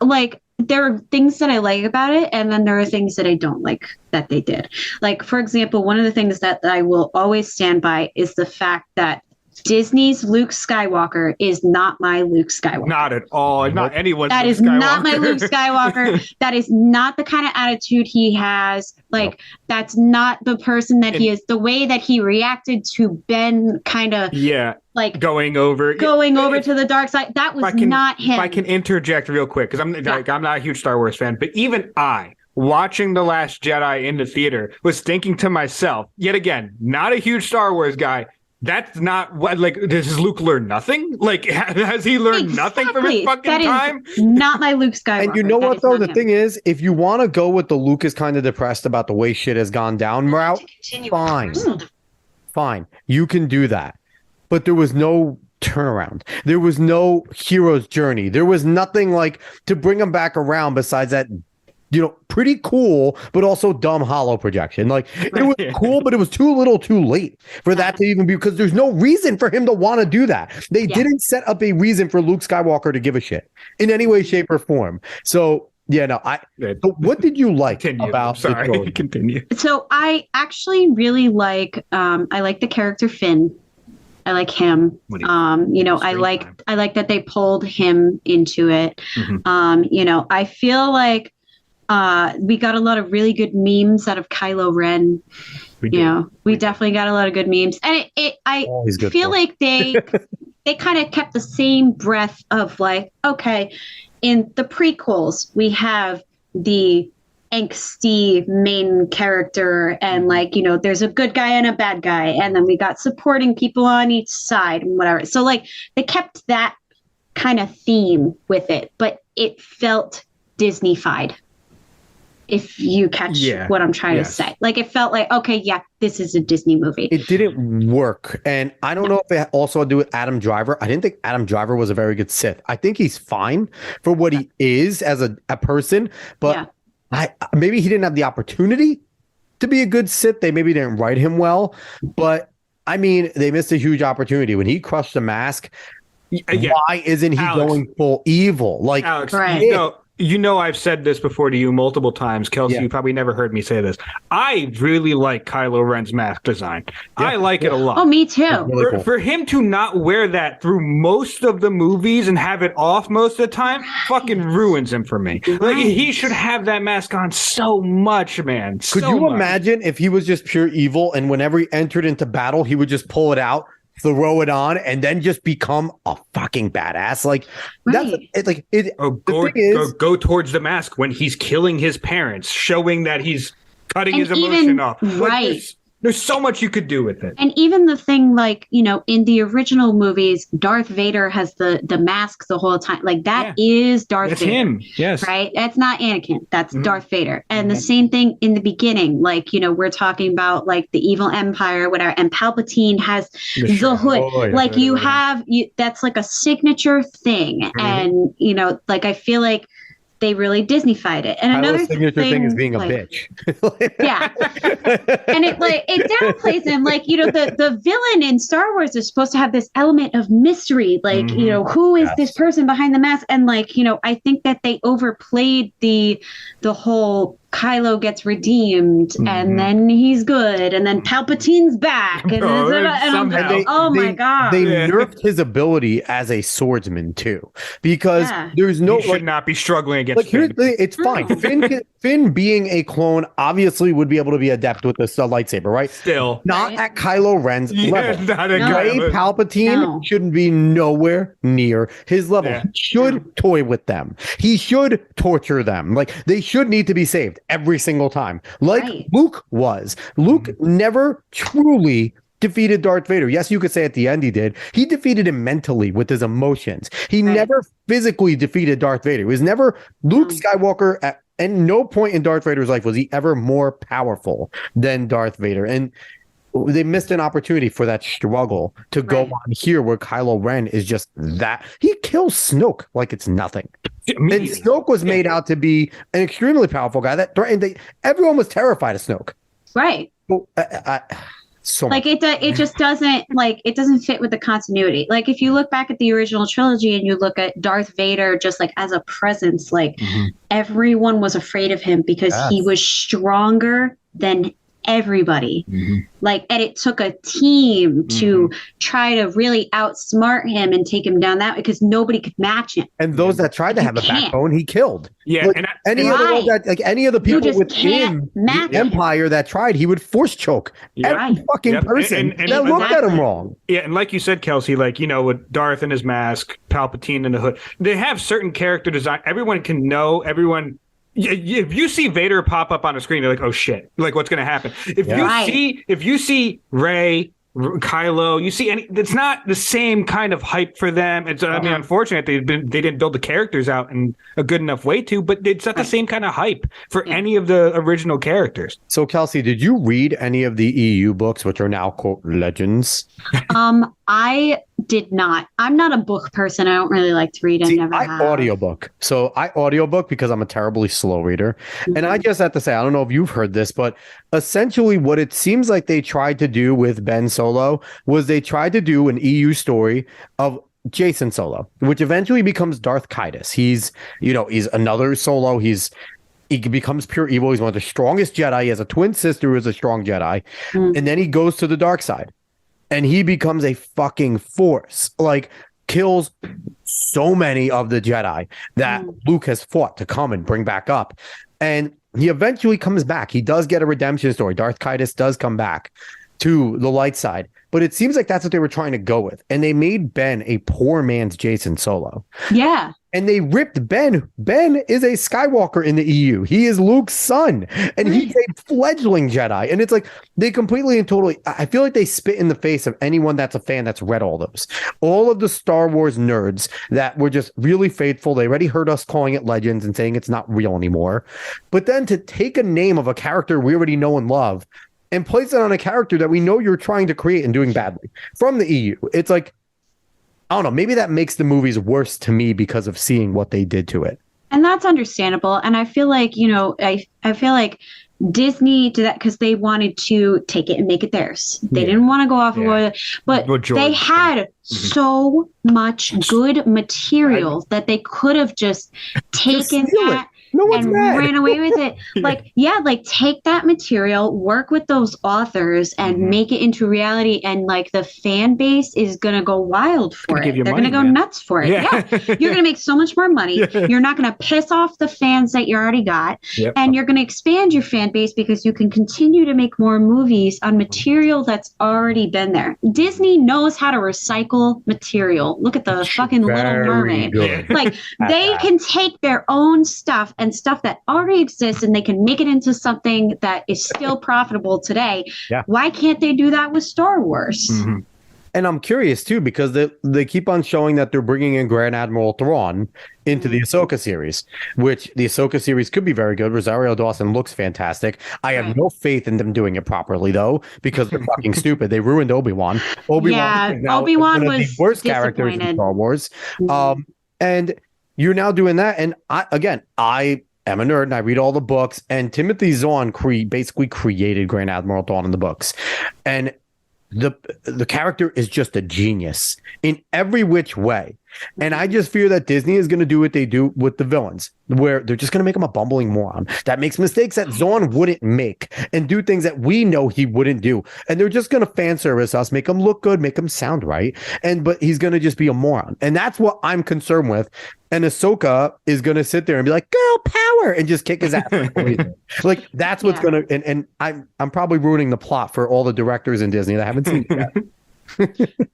like, there are things that I like about it, and then there are things that I don't like that they did. Like, for example, one of the things that I will always stand by is the fact that Disney's Luke Skywalker is not my Luke Skywalker. Not at all. Not anyone's That Luke is Skywalker. not my Luke Skywalker. That is not the kind of attitude he has. Like, that's not the person that he is. The way that he reacted to Ben kind of like going over to the dark side, that was not him. If I can interject real quick, because I'm not a huge Star Wars fan, but even I, watching The Last Jedi in the theater, was thinking to myself, yet again, not a huge Star Wars guy, that's not what, like, does Luke learn nothing? Like, has he learned nothing from his fucking time? Not my Luke Skywalker. And you know what, though? The thing is, if you want to go with the Luke is kind of depressed about the way shit has gone down route, fine. You can do that. But there was no turnaround. There was no hero's journey. There was nothing like to bring him back around besides that, pretty cool, but also dumb hollow projection. Like, it was cool, but it was too little too late for that to even be, because there's no reason for him to want to do that. They didn't set up a reason for Luke Skywalker to give a shit in any way, shape, or form. So, so what did you like about Sorry, continue. So I actually really like, I like the character Finn. I like him. I like that they pulled him into it. Mm-hmm. I feel like we got a lot of really good memes out of Kylo Ren. We definitely got a lot of good memes, and I feel like they kind of kept the same breath of like, okay, in the prequels we have the angsty main character, and like, there's a good guy and a bad guy, and then we got supporting people on each side and whatever. So like, they kept that kind of theme with it, but it felt Disney-fied, if you catch what I'm trying to say. Like, it felt like, okay, this is a Disney movie. It didn't work. And I don't know if it also had to do with Adam Driver. I didn't think Adam Driver was a very good Sith. I think he's fine for what he is as a person, but maybe he didn't have the opportunity to be a good Sith. They maybe didn't write him well, but I mean, they missed a huge opportunity when he crushed the mask. Why isn't he going full evil? Like, Alex, I've said this before to you multiple times, Kelsey. You probably never heard me say this. I really like Kylo Ren's mask design. I like it a lot. Oh, me too. Really cool. For him to not wear that through most of the movies and have it off most of the time fucking ruins him for me. Like, he should have that mask on so much, man. Could you imagine if he was just pure evil, and whenever he entered into battle, he would just pull it out, throw it on, and then just become a fucking badass? Like, that's it's like it. Go towards the mask when he's killing his parents, showing that he's cutting his emotion off. Right. There's so much you could do with it. And even the thing, like, in the original movies, Darth Vader has the mask the whole time. Like, that is Darth Vader. That's him, yes. Right? That's not Anakin. That's Darth Vader. And the same thing in the beginning. Like, we're talking about, like, the evil empire, whatever. And Palpatine has the hood. That's, like, a signature thing. Mm-hmm. And, like, I feel like they really Disneyfied it. And another thing is being a bitch. And it downplays him. Like, the villain in Star Wars is supposed to have this element of mystery. Like, who is this person behind the mask? And like, I think that they overplayed the whole Kylo gets redeemed, and then he's good, and then Palpatine's back, and, I'm like, oh my god, they nerfed his ability as a swordsman too, because there's no he should not be struggling against. Here's the thing, it's fine. Finn being a clone obviously would be able to be adept with the lightsaber, right? Still not at Kylo Ren's level. Not a Rey Palpatine shouldn't be nowhere near his level. He should toy with them. He should torture them. Like, they should need to be saved every single time, like Luke was. Luke never truly defeated Darth Vader. Yes, you could say at the end he did. He defeated him mentally with his emotions. He never physically defeated Darth Vader. It was never Luke Skywalker. At no point in Darth Vader's life was he ever more powerful than Darth Vader. And they missed an opportunity for that struggle to go on here, where Kylo Ren is just that. He kills Snoke like it's nothing. And Snoke was made out to be an extremely powerful guy that threatened. Everyone was terrified of Snoke. Right. So like it just doesn't, like, it doesn't fit with the continuity. Like, if you look back at the original trilogy and you look at Darth Vader just like as a presence, like everyone was afraid of him because he was stronger than everybody. Like, and it took a team to try to really outsmart him and take him down that way, because nobody could match him. And those that tried to have a backbone, he killed. Yeah, like, any of the people within the Empire that tried, he would force choke every fucking person that looked at him wrong. Yeah, and like you said, Kelsey, like, you know, with Darth and his mask, Palpatine in the hood, they have certain character design. Everyone can know. If you see Vader pop up on a screen, you're like, oh shit, like, what's going to happen? If you see Rey, Kylo, you see it's not the same kind of hype for them. It's I mean, unfortunate they didn't build the characters out in a good enough way to, but it's not the same kind of hype for any of the original characters. So, Kelsey, did you read any of the EU books, which are now quote legends? I did not. I'm not a book person. I don't really like to read. I audiobook. So I audiobook because I'm a terribly slow reader. And I just have to say, I don't know if you've heard this, but essentially what it seems like they tried to do with Ben Solo was they tried to do an EU story of Jason Solo, which eventually becomes Darth Caedus. He's another Solo. He becomes pure evil. He's one of the strongest Jedi. He has a twin sister who is a strong Jedi. And then he goes to the dark side. And he becomes a fucking force, like kills so many of the Jedi that Luke has fought to come and bring back up. And he eventually comes back. He does get a redemption story. Darth Caedus does come back to the light side. But it seems like that's what they were trying to go with. And they made Ben a poor man's Jason Solo. Yeah. And they ripped Ben. Ben is a Skywalker in the EU. He is Luke's son. And he's a fledgling Jedi. And it's like they completely and totally, I feel like they spit in the face of anyone that's a fan that's read all those. All of the Star Wars nerds that were just really faithful. They already heard us calling it legends and saying it's not real anymore. But then to take a name of a character we already know and love and place it on a character that we know you're trying to create and doing badly from the EU. It's like, I don't know, maybe that makes the movies worse to me because of seeing what they did to it. And that's understandable. And I feel like, I feel like Disney did that because they wanted to take it and make it theirs. They didn't want to go off of it, but they had so much good material that they could have just taken that and ran away with it. Like, take that material, work with those authors and make it into reality. And like the fan base is going to go wild for it. They're going to go nuts for it. Yeah. You're going to make so much more money. You're not going to piss off the fans that you already got. And you're going to expand your fan base because you can continue to make more movies on material that's already been there. Disney knows how to recycle material. Look at the fucking Little Mermaid. Like, they can take their own stuff and stuff that already exists and they can make it into something that is still profitable today. Why can't they do that with Star Wars? And I'm curious too, because they keep on showing that they're bringing in Grand Admiral Thrawn into the Ahsoka series, which the Ahsoka series could be very good. Rosario Dawson looks fantastic. I have no faith in them doing it properly though, because they're fucking stupid. They ruined Obi-Wan. Obi-Wan was the worst characters in Star Wars. And you're now doing that. And I am a nerd and I read all the books, and Timothy Zahn basically created Grand Admiral Thrawn in the books. And the character is just a genius in every which way. And I just fear that Disney is going to do what they do with the villains, where they're just going to make him a bumbling moron that makes mistakes that Zorn wouldn't make and do things that we know he wouldn't do. And they're just going to fan service us, make him look good, make him sound right. But he's going to just be a moron. And that's what I'm concerned with. And Ahsoka is going to sit there and be like, girl power, and just kick his ass. Like that's what's going to, and I'm probably ruining the plot for all the directors in Disney that haven't seen it yet.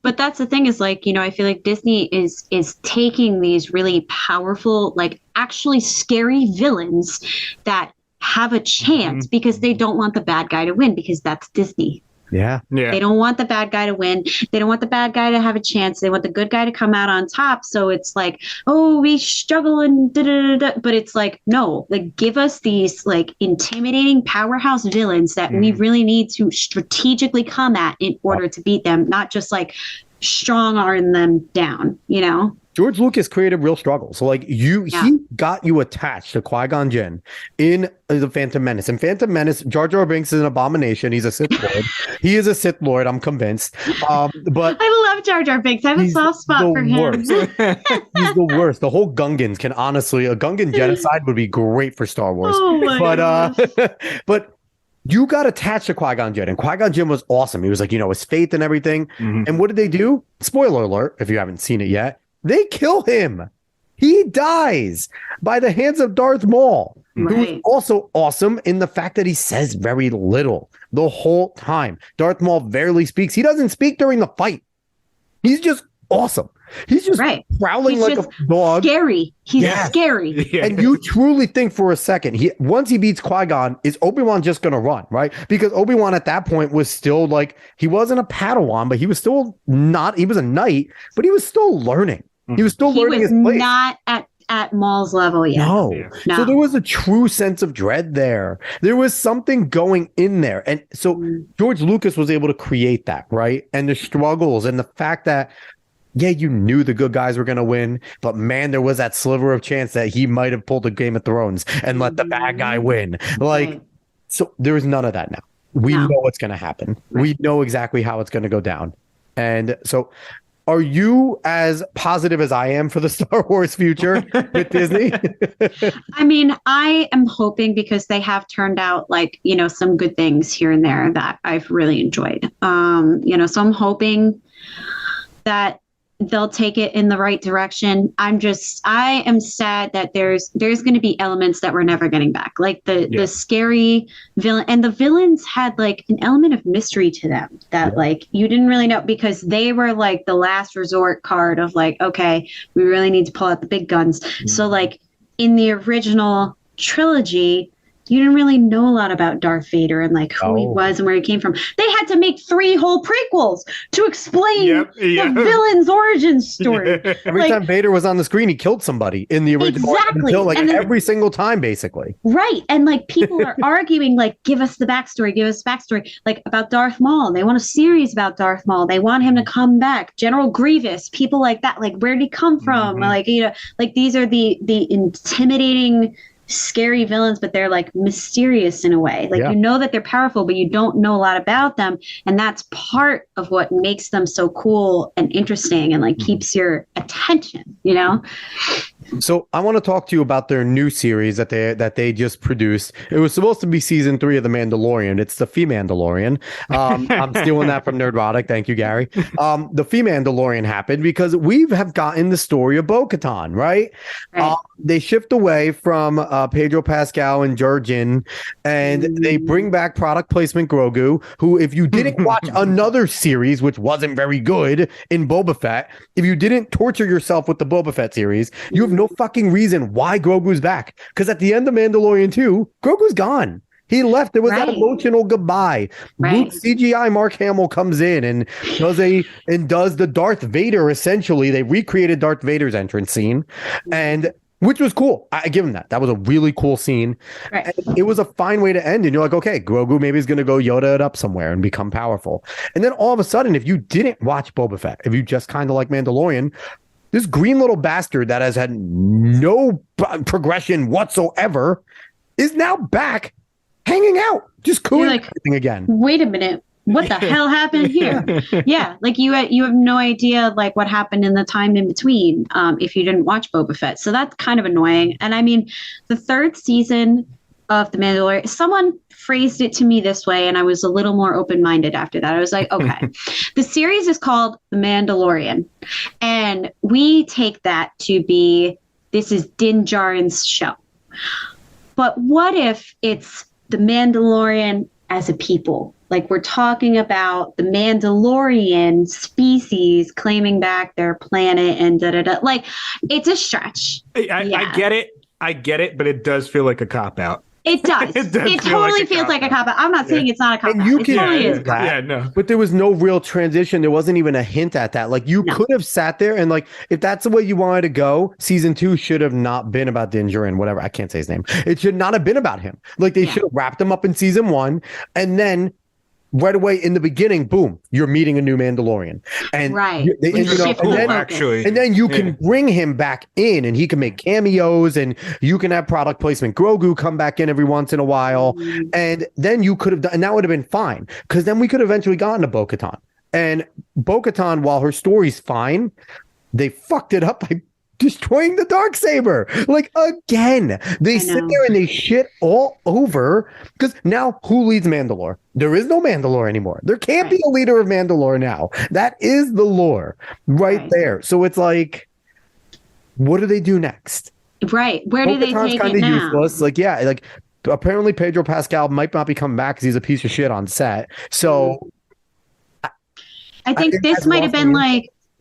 But that's the thing is like, I feel like Disney is taking these really powerful, like actually scary villains that have a chance because they don't want the bad guy to win, because that's Disney. Yeah. They don't want the bad guy to win. They don't want the bad guy to have a chance. They want the good guy to come out on top. So it's like, oh, we struggle and da-da-da-da. But it's like, no, like give us these like intimidating powerhouse villains that we really need to strategically come at in order to beat them, not just like strong arm them down, George Lucas created real struggle. So like he got you attached to Qui-Gon Jinn in the Phantom Menace. And Phantom Menace, Jar Jar Binks is an abomination. He's a Sith Lord. He is a Sith Lord, I'm convinced. But I love JarJar Binks. I have a soft spot for him. He's the worst. The whole Gungans can honestly, a Gungan genocide would be great for Star Wars. Oh my gosh. But you got attached to Qui-Gon Jinn, and Qui-Gon Jinn was awesome. He was like, his faith and everything. And what did they do? Spoiler alert, if you haven't seen it yet. They kill him. He dies by the hands of Darth Maul, who is also awesome in the fact that he says very little the whole time. Darth Maul barely speaks. He doesn't speak during the fight. He's just awesome. He's just prowling like a dog. Scary. He's scary. Yeah. And you truly think for a second, once he beats Qui-Gon, is Obi-Wan just going to run, right? Because Obi-Wan at that point was still like, he wasn't a Padawan, but he was still not, he was a knight, but he was still learning. He was still learning his place. Not at Maul's level yet. No. So there was a true sense of dread there. There was something going in there. And so George Lucas was able to create that, right? And the struggles and the fact that, you knew the good guys were going to win, but man, there was that sliver of chance that he might have pulled a Game of Thrones and let the bad guy win. So there is none of that now. We know what's going to happen. We know exactly how it's going to go down. And so are you as positive as I am for the Star Wars future with Disney? I mean, I am hoping, because they have turned out like, some good things here and there that I've really enjoyed. So I'm hoping that they'll take it in the right direction. I am sad that there's going to be elements that we're never getting back. Like the scary villain, and the villains had like an element of mystery to them that like you didn't really know, because they were like the last resort card of like, okay, we really need to pull out the big guns. So like in the original trilogy, you didn't really know a lot about Darth Vader and like who he was and where he came from. They had to make 3 whole prequels to explain the villain's origin story. Every time Vader was on the screen, he killed somebody in the original. Exactly. Until, every single time, basically. Right. And like people are arguing, like, give us the backstory, like about Darth Maul. They want a series about Darth Maul. They want him to come back. General Grievous, people like that. Like, where did he come from? Like, like these are the intimidating, scary villains, but they're like mysterious in a way. Like that they're powerful, but you don't know a lot about them, and that's part of what makes them so cool and interesting and like keeps your attention. So I want to talk to you about their new series that they just produced. It was supposed to be season 3 of The Mandalorian. It's the Fee-Mandalorian. I'm stealing that from Nerdrotic. Thank you, Gary. The Fee-Mandalorian happened because we have gotten the story of Bo-Katan, right? They shift away from Pedro Pascal and Jurgen, and they bring back product placement Grogu, who, if you didn't watch another series, which wasn't very good in Boba Fett, if you didn't torture yourself with the Boba Fett series, you have no fucking reason why Grogu's back. Because at the end of Mandalorian 2, Grogu's gone. He left. There was that emotional goodbye. Luke CGI Mark Hamill comes in and does the Darth Vader, essentially. They recreated Darth Vader's entrance scene, and which was cool. I give him that. That was a really cool scene. And it was a fine way to end. And you're like, okay, Grogu maybe is going to go Yoda it up somewhere and become powerful. And then all of a sudden, if you didn't watch Boba Fett, if you just kind of like Mandalorian, this green little bastard that has had no progression whatsoever is now back hanging out, just cooling everything again. Wait a minute. what the hell happened here? Yeah, like you have no idea like what happened in the time in between if you didn't watch Boba Fett. So that's kind of annoying. And I mean, the third season of The Mandalorian, someone phrased it to me this way, and I was a little more open-minded after that. I was like, okay, the series is called The Mandalorian, and we take that to be, this is Din Djarin's show. But what if it's The Mandalorian as a people? Like, we're talking about the Mandalorian species claiming back their planet and da-da-da. Like, it's a stretch. I get it, but it does feel like a cop-out. It does. It totally feels like a cop-out. I'm not saying it's not a cop-out. You it can totally is. No. But there was no real transition. There wasn't even a hint at that. Like, you could have sat there and, like, if that's the way you wanted to go, season 2 should have not been about Din Djarin, whatever. I can't say his name. It should not have been about him. Like, they should have wrapped him up in season 1, and then right away in the beginning, boom, you're meeting a new Mandalorian. And, and then you can bring him back in, and he can make cameos, and you can have product placement. Grogu come back in every once in a while. And then you could have done, and that would have been fine. Because then we could have eventually gotten to Bo-Katan. And Bo-Katan, while her story's fine, they fucked it up by destroying the Darksaber. Like, again, they sit there and they shit all over, because now who leads Mandalore? There is no Mandalore anymore. There can't be a leader of Mandalore now. That is the lore right there. So it's like, what do they do next? Right. Where do they take it now? Useless. Like, like apparently Pedro Pascal might not be coming back because he's a piece of shit on set. So I think this might have been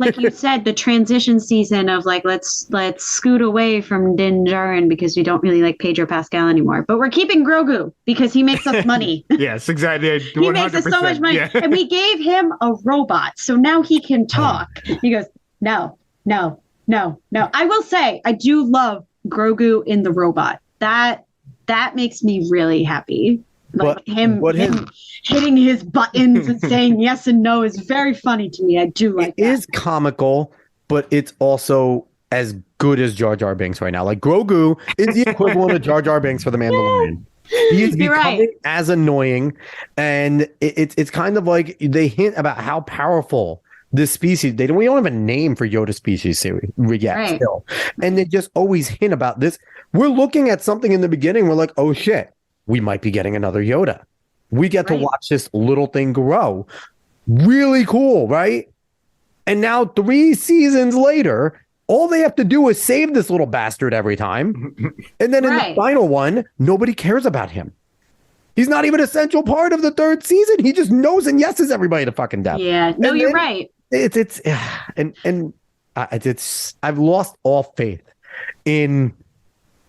like you said, the transition season of like, let's scoot away from Din Djarin because we don't really like Pedro Pascal anymore. But we're keeping Grogu because he makes us money. Yes, exactly. 100%. He makes us so much money. Yeah. And we gave him a robot. So now he can talk. He goes, no. I will say, I do love Grogu in the robot. That makes me really happy. Like him hitting his buttons and saying yes and no is very funny to me. I do like that. It is comical, but it's also as good as Jar Jar Binks right now. Like, Grogu is the equivalent of Jar Jar Binks for the Mandalorian. He is becoming as annoying, and it's kind of like they hint about how powerful this species. We don't have a name for Yoda species yet still, and they just always hint about this. We're looking at something in the beginning. We're like, oh shit, we might be getting another Yoda. We get to watch this little thing grow. Really cool, right? And now 3 seasons later, all they have to do is save this little bastard every time. And then in the final one, nobody cares about him. He's not even a central part of the 3rd season. He just knows and yeses everybody to fucking death. Yeah, no, you're right. I've lost all faith in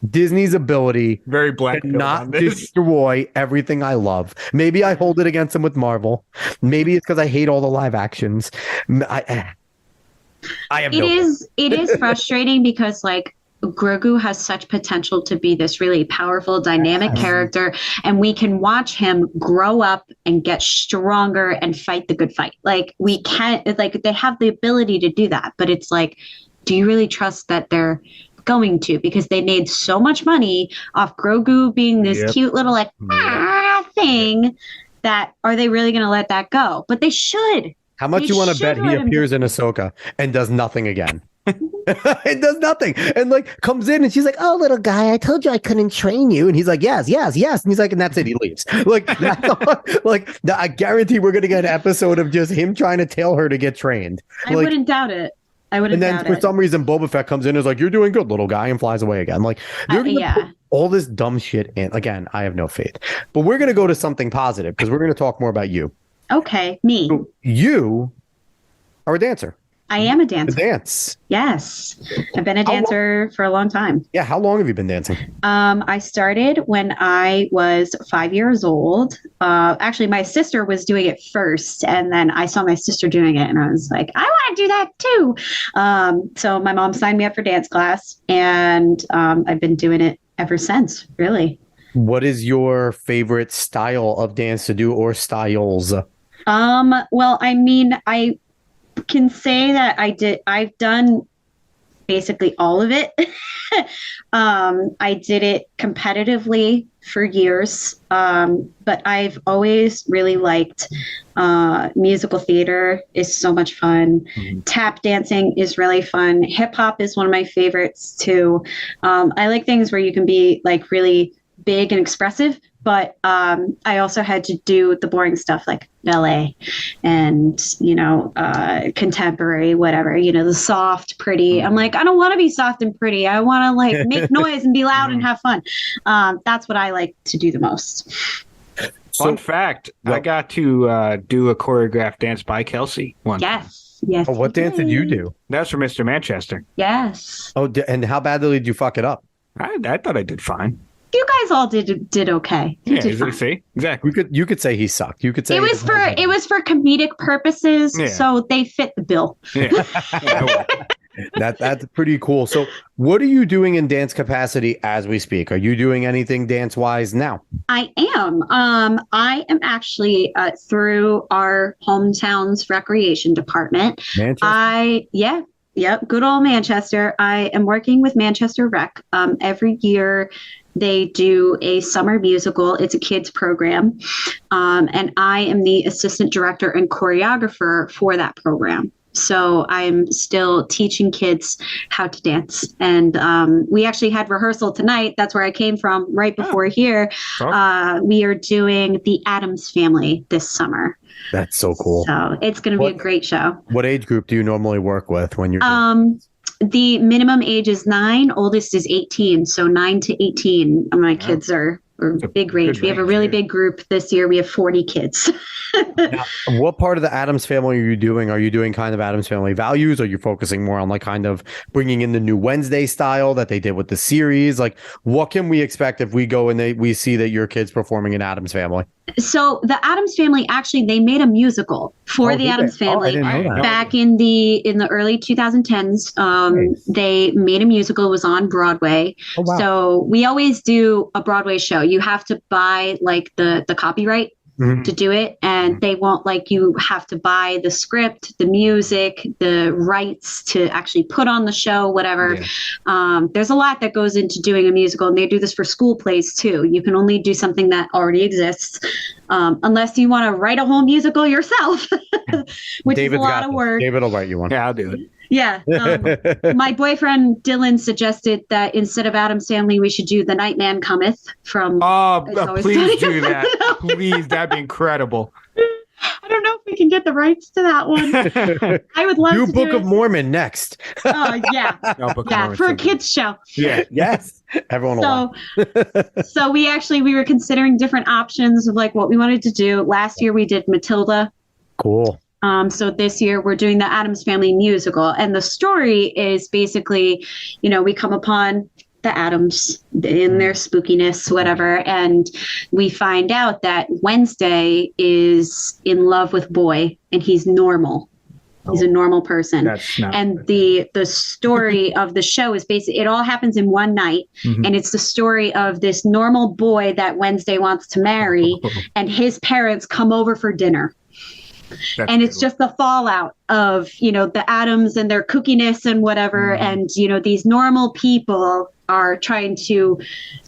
Disney's ability to not destroy everything I love. Maybe I hold it against them with Marvel. Maybe it's because I hate all the live actions. I have it is frustrating because like Grogu has such potential to be this really powerful, dynamic character, and we can watch him grow up and get stronger and fight the good fight. Like, we can't, like, they have the ability to do that, but it's like, do you really trust that they're going to? Because they made so much money off Grogu being this cute little like thing, that are they really going to let that go? But they should. How much you want to bet he appears in Ahsoka and does nothing again? It does nothing, and like comes in and she's like, "Oh, little guy, I told you I couldn't train you," and he's like, "Yes," and he's like, and that's it. He leaves. Like, I guarantee we're gonna get an episode of just him trying to tell her to get trained. I wouldn't doubt it. And then for some reason, Boba Fett comes in and is like, "You're doing good, little guy," and flies away again. Like, you're gonna put all this dumb shit in. Again, I have no faith. But we're gonna go to something positive because we're gonna talk more about you. Okay, me. So you are a dancer. I am a dancer. Dance. Yes. I've been a dancer for a long time. Yeah. How long have you been dancing? I started when I was 5 years old. Actually, my sister was doing it first, and then I saw my sister doing it, and I was like, I want to do that too. So my mom signed me up for dance class, and I've been doing it ever since, really. What is your favorite style of dance to do, or styles? Well, I mean, I can say that I've done basically all of it. I did it competitively for years, but I've always really liked musical theater is so much fun. Tap dancing is really fun. Hip hop is one of my favorites too. I like things where you can be like really big and expressive, but I also had to do the boring stuff like ballet and, contemporary, whatever, the soft, pretty. I'm like, I don't want to be soft and pretty. I want to like make noise and be loud and have fun. That's what I like to do the most. Fun fact, I got to do a choreographed dance by Kelsey once. Yes. Oh, what dance did you do? That's for Mr. Manchester. Yes. Oh, and how badly did you fuck it up? I thought I did fine. You guys all did okay. You did fine. See, exactly. You could say he sucked. You could say it was for comedic purposes, so they fit the bill. Yeah. That's pretty cool. So, what are you doing in dance capacity as we speak? Are you doing anything dance wise now? I am. I am actually through our hometown's recreation department. Manchester? Yep, good old Manchester. I am working with Manchester Rec. Every year they do a summer musical. It's a kids program. And I am the assistant director and choreographer for that program. So I'm still teaching kids how to dance. And we actually had rehearsal tonight. That's where I came from right before here. We are doing the Addams Family this summer. That's so cool. So it's going to be a great show. What age group do you normally work with when you're the minimum age is 9, oldest is 18. So 9 to 18. My kids are big range. We have a really big group this year. We have 40 kids. Now, what part of the Addams Family are you doing? Are you doing kind of Addams Family values? Are you focusing more on like kind of bringing in the new Wednesday style that they did with the series? Like, what can we expect if we go and we see that your kids performing in Addams Family? So the Addams Family, actually, they made a musical for the Addams Family back in the early 2010s. Nice. They made a musical. It was on Broadway. Oh, wow. So we always do a Broadway show. You have to buy like the copyright to do it, and they won't like you have to buy the script, the music, the rights to actually put on the show, whatever. There's a lot that goes into doing a musical, and they do this for school plays too. You can only do something that already exists unless you want to write a whole musical yourself, which is a lot of work. David will write you one. Yeah, I'll do it. Yeah. My boyfriend Dylan suggested that instead of Addams Family, we should do The Nightman Cometh from. Oh, please do that. Please, that'd be incredible. I don't know if we can get the rights to that one. I would love to Book of Mormon next. Oh, yeah. For a kids show. Yeah. Yes. Everyone will So we were considering different options of like what we wanted to do. Last year we did Matilda. Cool. So this year we're doing the Addams Family musical, and the story is basically, we come upon the Addams in their spookiness, whatever, and we find out that Wednesday is in love with Boy, and he's normal. He's a normal person. And the story of the show is basically, it all happens in one night. And it's the story of this normal boy that Wednesday wants to marry, and his parents come over for dinner. And it's just the fallout of, the Addams and their kookiness and whatever. And, these normal people are trying to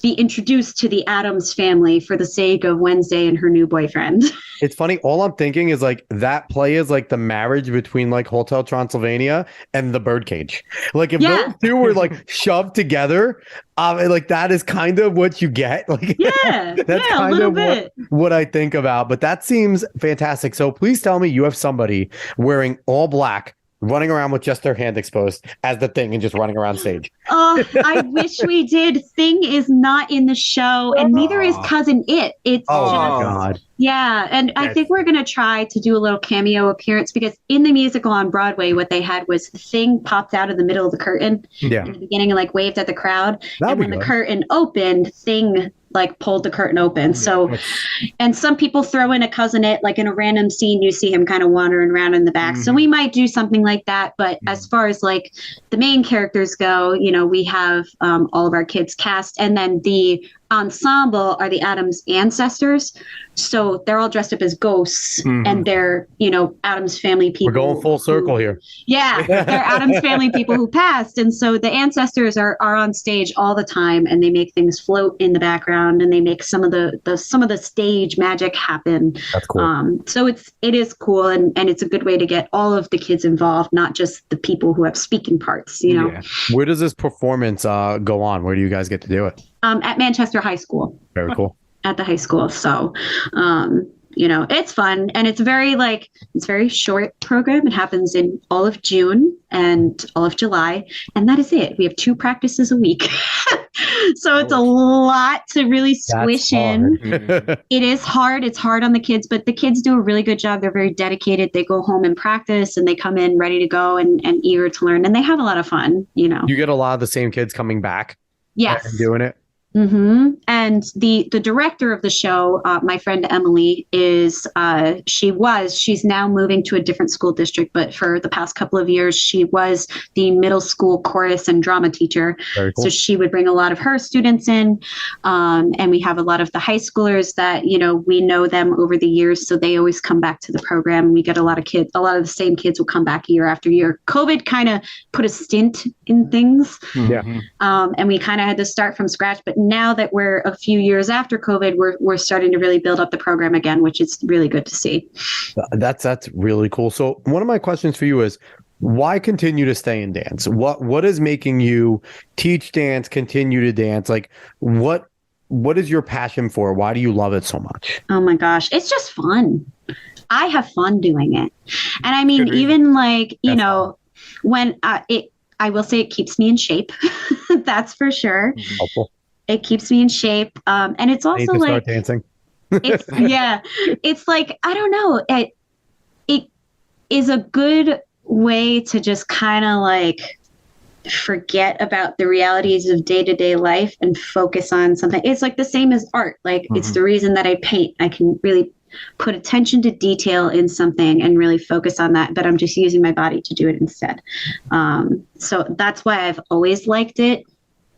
be introduced to the Addams Family for the sake of Wednesday and her new boyfriend. It's funny. All I'm thinking is like that play is like the marriage between like Hotel Transylvania and the Birdcage. Like if those two were like shoved together, like that is kind of what you get. Like that's kind of what I think about. But that seems fantastic. So please tell me you have somebody wearing all black, running around with just their hand exposed as the Thing and just running around stage. Oh, I wish we did. Thing is not in the show, and neither is Cousin It. It's God. Yeah, and I think we're going to try to do a little cameo appearance, because in the musical on Broadway, what they had was Thing popped out of the middle of the curtain in the beginning and like waved at the crowd. And when the curtain opened, Thing like pulled the curtain open. So, and some people throw in a Cousin It, like in a random scene, you see him kind of wandering around in the back. So we might do something like that. But as far as like the main characters go, we have all of our kids cast, and then the ensemble are the Addams ancestors. So they're all dressed up as ghosts, and they're, Addams family people. We're going full circle here. Yeah, they're Addams family people who passed. And so the ancestors are on stage all the time, and they make things float in the background, and they make some of the stage magic happen. That's cool. So it is cool, and it's a good way to get all of the kids involved, not just the people who have speaking parts, Yeah. Where does this performance go on? Where do you guys get to do it? At Manchester High School. Very cool. At the high school. So, it's fun, and it's very short program. It happens in all of June and all of July, and that is it. We have 2 practices a week. So it's a lot to really squish in. It is hard. It's hard on the kids, but the kids do a really good job. They're very dedicated. They go home and practice, and they come in ready to go and eager to learn, and they have a lot of fun, You get a lot of the same kids coming back. Yes. And doing it. And the director of the show, my friend Emily, she's now moving to a different school district, but for the past couple of years, she was the middle school chorus and drama teacher. Very cool. So she would bring a lot of her students in, and we have a lot of the high schoolers that, we know them over the years, so they always come back to the program. We get a lot of the same kids will come back year after year. COVID kind of put a stint in things. Yeah. And we kind of had to start from scratch, but now that we're a few years after COVID, we're starting to really build up the program again, which is really good to see. That's really cool. So one of my questions for you is, why continue to stay in dance? What is making you teach dance, continue to dance? Like what is your passion for? Why do you love it so much? Oh my gosh, it's just fun. I have fun doing it. And I mean, even when I will say it keeps me in shape. That's for sure. Helpful. It keeps me in shape. And it's also start dancing. It's like, I don't know. It is a good way to just kind of forget about the realities of day-to-day life and focus on something. It's like the same as art. It's the reason that I paint. I can really put attention to detail in something and really focus on that, but I'm just using my body to do it instead. So that's why I've always liked it,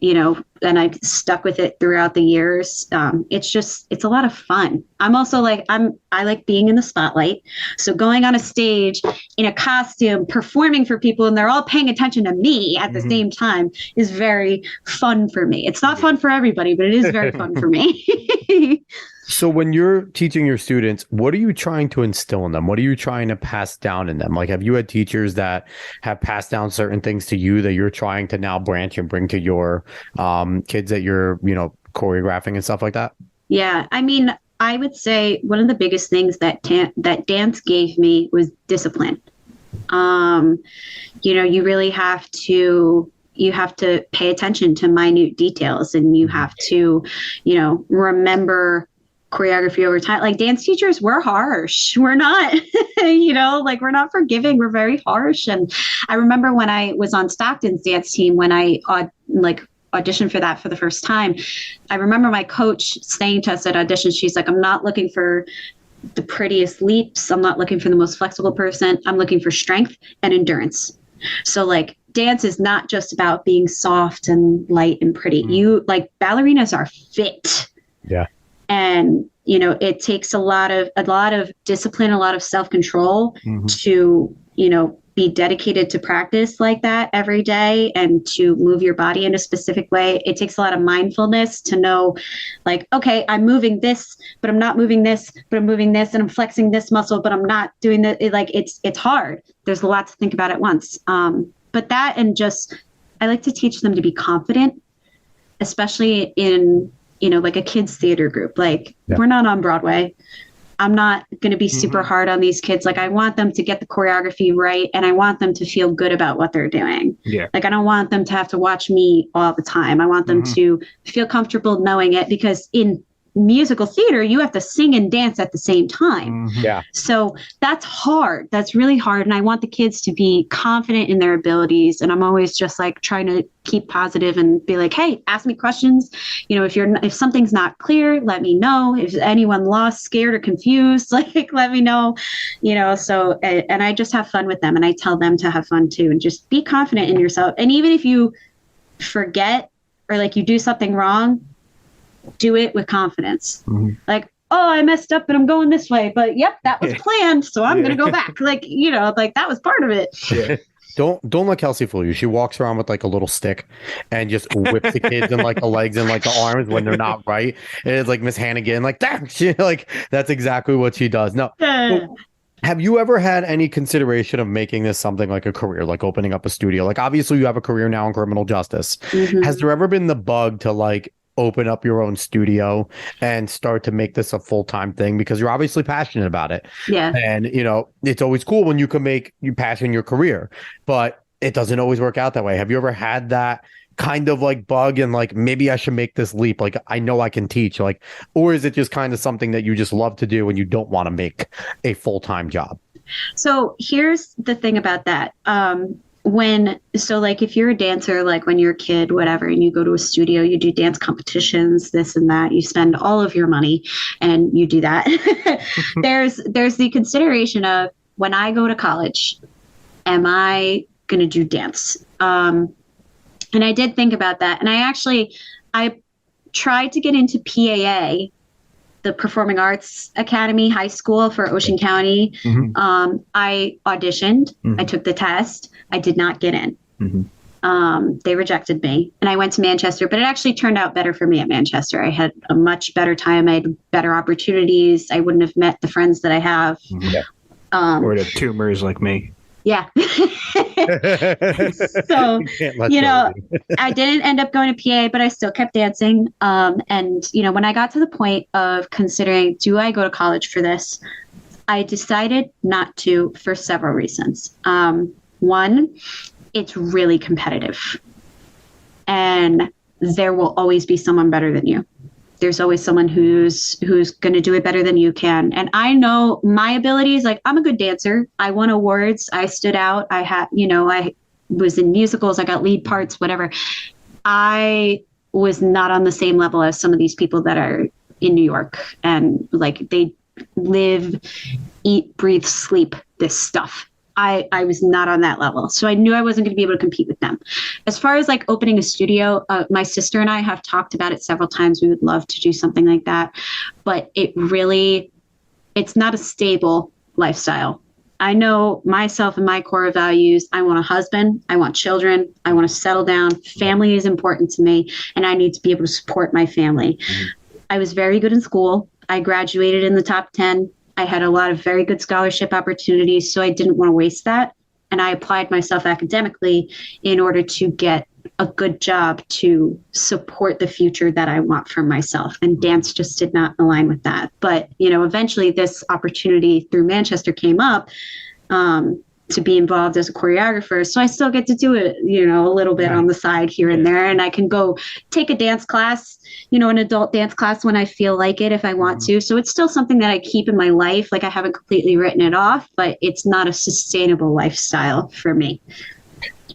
and I've stuck with it throughout the years. It's a lot of fun. I'm also I like being in the spotlight. So going on a stage in a costume, performing for people, and they're all paying attention to me at the same time is very fun for me. It's not fun for everybody, but it is very fun for me. So when you're teaching your students, what are you trying to instill in them? What are you trying to pass down in them? Have you had teachers that have passed down certain things to you that you're trying to now branch and bring to your kids that you're, choreographing and stuff like that? Yeah. I mean, I would say one of the biggest things that dance gave me was discipline. You really have to pay attention to minute details, and you have to, remember choreography over time. Dance teachers, we're harsh. We're not, we're not forgiving. We're very harsh. And I remember when I was on Stockton's dance team, when I auditioned for that for the first time, I remember my coach saying to us at audition, she's like, I'm not looking for the prettiest leaps. I'm not looking for the most flexible person. I'm looking for strength and endurance. So dance is not just about being soft and light and pretty. Ballerinas are fit. Yeah. And, it takes a lot of discipline, a lot of self-control to, be dedicated to practice like that every day and to move your body in a specific way. It takes a lot of mindfulness to know, okay, I'm moving this, but I'm not moving this, but I'm moving this, and I'm flexing this muscle, but I'm not doing that. It's hard. There's a lot to think about at once. But that, and just, I like to teach them to be confident, especially in, a kids theater group. We're not on Broadway. I'm not going to be super hard on these kids. I want them to get the choreography right, and I want them to feel good about what they're doing. Yeah. I don't want them to have to watch me all the time. I want them to feel comfortable knowing it, because in musical theater, you have to sing and dance at the same time. Yeah. So that's hard. That's really hard. And I want the kids to be confident in their abilities. And I'm always just trying to keep positive and be like, hey, ask me questions. If something's not clear, let me know. If anyone lost, scared, or confused, let me know. So, and I just have fun with them, and I tell them to have fun too, and just be confident in yourself. And even if you forget or you do something wrong, do it with confidence. Like, oh, I messed up and I'm going this way, but yep, that was planned. So I'm going to go back. Like, you know, like that was part of it. Yeah. Don't let Kelsey fool you. She walks around with like a little stick and just whips the kids in like the legs and like the arms when they're not right. And it's like Miss Hannigan, like that. She, like that's exactly what she does. No. So, have you ever had any consideration of making this something like a career, like opening up a studio? Like obviously you have a career now in criminal justice. Has there ever been the bug to like open up your own studio and start to make this a full-time thing, because you're obviously passionate about it? Yeah. And you know, it's always cool when you can make your passion your career, but it doesn't always work out that way. Have you ever had that kind of like bug and like, maybe I should make this leap, like I know I can teach, like, or is it just kind of something that you just love to do and you don't want to make a full-time job? So here's the thing about that. Like if you're a dancer, like when you're a kid, whatever, and you go to a studio, you do dance competitions, this and that, you spend all of your money and you do that. There's the consideration of, when I go to college, am I going to do dance? And I did think about that. And I tried to get into PAA, the Performing Arts Academy High School for Ocean County. I auditioned. I took the test. I did not get in. They rejected me, and I went to Manchester, but it actually turned out better for me at Manchester. I had a much better time. I had better opportunities. I wouldn't have met the friends that I have. Or the tumors like me. Yeah. So, you know, I didn't end up going to PA, but I still kept dancing. And, you know, when I got to the point of considering, do I go to college for this? I decided not to, for several reasons. One, it's really competitive, and there will always be someone better than you. There's always someone who's going to do it better than you can. And I know my abilities. Like, I'm a good dancer. I won awards. I stood out. I was in musicals. I got lead parts, whatever. I was not on the same level as some of these people that are in New York, and like they live, eat, breathe, sleep this stuff. I was not on that level. So I knew I wasn't going to be able to compete with them. As far as like opening a studio, my sister and I have talked about it several times. We would love to do something like that, but it's not a stable lifestyle. I know myself and my core values. I want a husband. I want children. I want to settle down. Family is important to me, and I need to be able to support my family. I was very good in school. I graduated in the top 10. I had a lot of very good scholarship opportunities, so I didn't want to waste that. And I applied myself academically in order to get a good job to support the future that I want for myself. And dance just did not align with that. But, you know, eventually this opportunity through Manchester came up to be involved as a choreographer. So I still get to do it, you know, a little bit on the side here and there. And I can go take a dance class, you know, an adult dance class when I feel like it, if I want to. So it's still something that I keep in my life. Like, I haven't completely written it off, but it's not a sustainable lifestyle for me.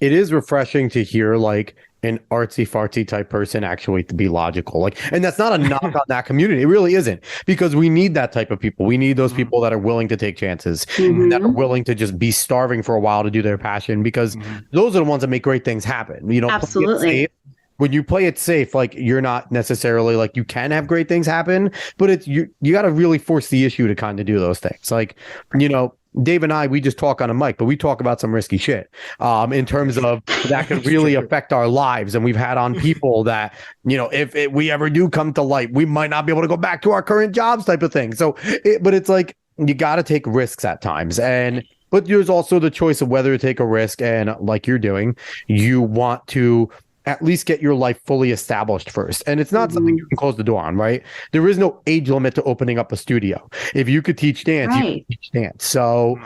It is refreshing to hear like an artsy fartsy type person actually to be logical. Like, and that's not a knock on that community. It really isn't, because we need that type of people. We need those people that are willing to take chances, and that are willing to just be starving for a while to do their passion, because those are the ones that make great things happen. You know, absolutely. When you play it safe, like, you're not necessarily like, you can have great things happen, but it's you got to really force the issue to kind of do those things. Like, you know, Dave and I, we just talk on a mic, but we talk about some risky shit in terms of that could really affect our lives. And we've had on people that, you know, if we ever do come to light, we might not be able to go back to our current jobs type of thing. So, but it's like, you got to take risks at times. But there's also the choice of whether to take a risk. And like you're doing, you want to at least get your life fully established first. And it's not something you can close the door on, right? There is no age limit to opening up a studio. If you could teach dance, you could teach dance. So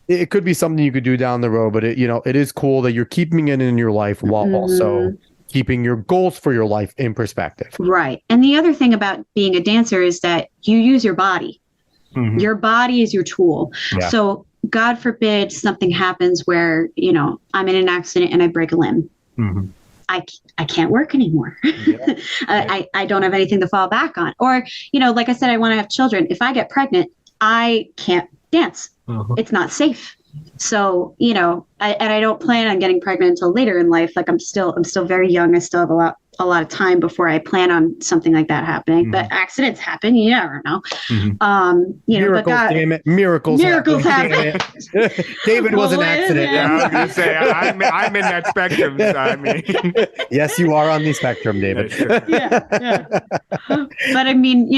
it could be something you could do down the road, but it is cool that you're keeping it in your life while also keeping your goals for your life in perspective. Right. And the other thing about being a dancer is that you use your body. Your body is your tool. Yeah. So God forbid something happens where, you know, I'm in an accident and I break a limb. I can't work anymore. I don't have anything to fall back on. Or, you know, like I said, I want to have children. If I get pregnant, I can't dance. It's not safe. So, you know, I don't plan on getting pregnant until later in life. Like, I'm still very young. I still have a lot a lot of time before I plan on something like that happening. But accidents happen. You never know. Miracles, damn it. Miracles happen. David was an accident. Yeah, I was going to say, I'm in that spectrum. So I mean. Yes, you are on the spectrum, David. Yeah. But I mean,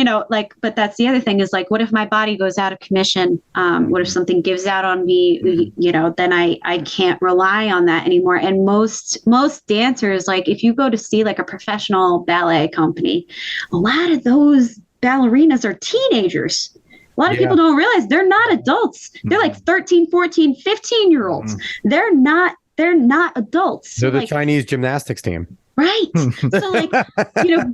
but that's the other thing is like, what if my body goes out of commission? What if something gives out on me? Then I can't rely on that anymore. And most dancers, like if you go to see like a professional ballet company, a lot of those ballerinas are teenagers. A lot of people don't realize they're not adults. They're like 13, 14, 15-year-olds. They're not adults. They're the Chinese gymnastics team. Right. So like,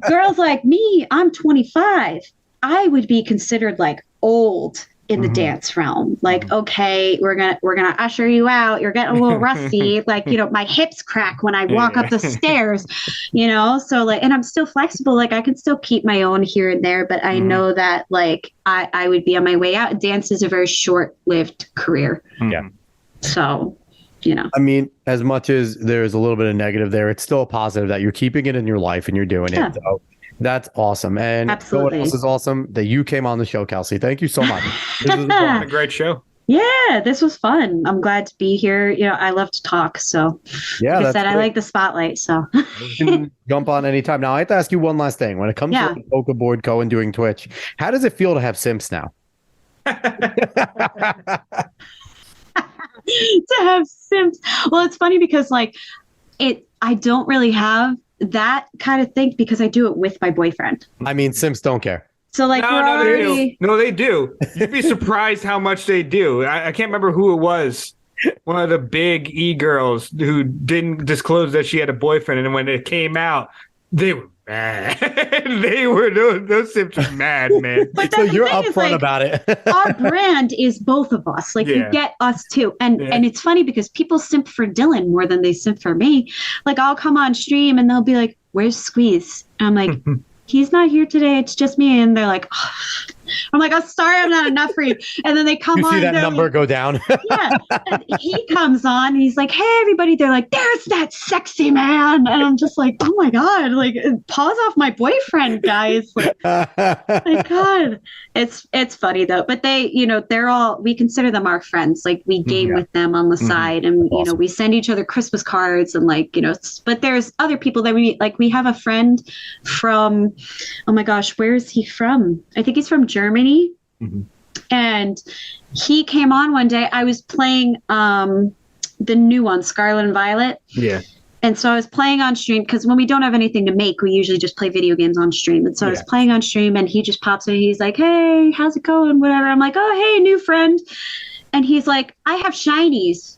girls like me, I'm 25. I would be considered like old in the dance realm. Like, okay, we're gonna usher you out. You're getting a little rusty. Like, my hips crack when I walk up the stairs, so like, and I'm still flexible. Like I can still keep my own here and there, but I know that like I would be on my way out. Dance is a very short-lived career. Yeah. So, I mean, as much as there's a little bit of negative there, it's still a positive that you're keeping it in your life and you're doing it. So that's awesome. And what else is awesome? That you came on the show, Kelsey. Thank you so much. This was a great show. Yeah, this was fun. I'm glad to be here. I love to talk. So like I said, I like the spotlight. So you can jump on anytime. Now I have to ask you one last thing. When it comes to PokeBoardCo and doing Twitch, how does it feel to have simps now? To have simps. Well, it's funny because like I don't really have that kind of thing because I do it with my boyfriend. I mean, simps don't care. So like they do. You'd be surprised how much they do. I can't remember who it was. One of the big girls who didn't disclose that she had a boyfriend, and when it came out, they were mad. Those simps are mad, man. But so you're upfront about it. Our brand is both of us. Like you get us too. And it's funny because people simp for Dylan more than they simp for me. Like I'll come on stream and they'll be like, "Where's Squeeze?" And I'm like, "He's not here today. It's just me." And they're like, oh. I'm like, "I'm sorry, I'm not enough for you." And then they come on. You see that number like, go down. Yeah. And he comes on and he's like, "Hey, everybody." They're like, "There's that sexy man." And I'm just like, "Oh my God, like pause off my boyfriend, guys." Like, my God. It's funny though. But they, we consider them our friends. Like we game with them on the side and, we send each other Christmas cards and like, but there's other people that we meet. Like we have a friend from, oh my gosh, where is he from? I think he's from Germany. And he came on one day. I was playing the new one, Scarlet and Violet. Yeah. And so I was playing on stream because when we don't have anything to make, we usually just play video games on stream. And so I was playing on stream and he just pops in. He's like, "Hey, how's it going?" Whatever. I'm like, "Oh, hey, new friend." And he's like, "I have shinies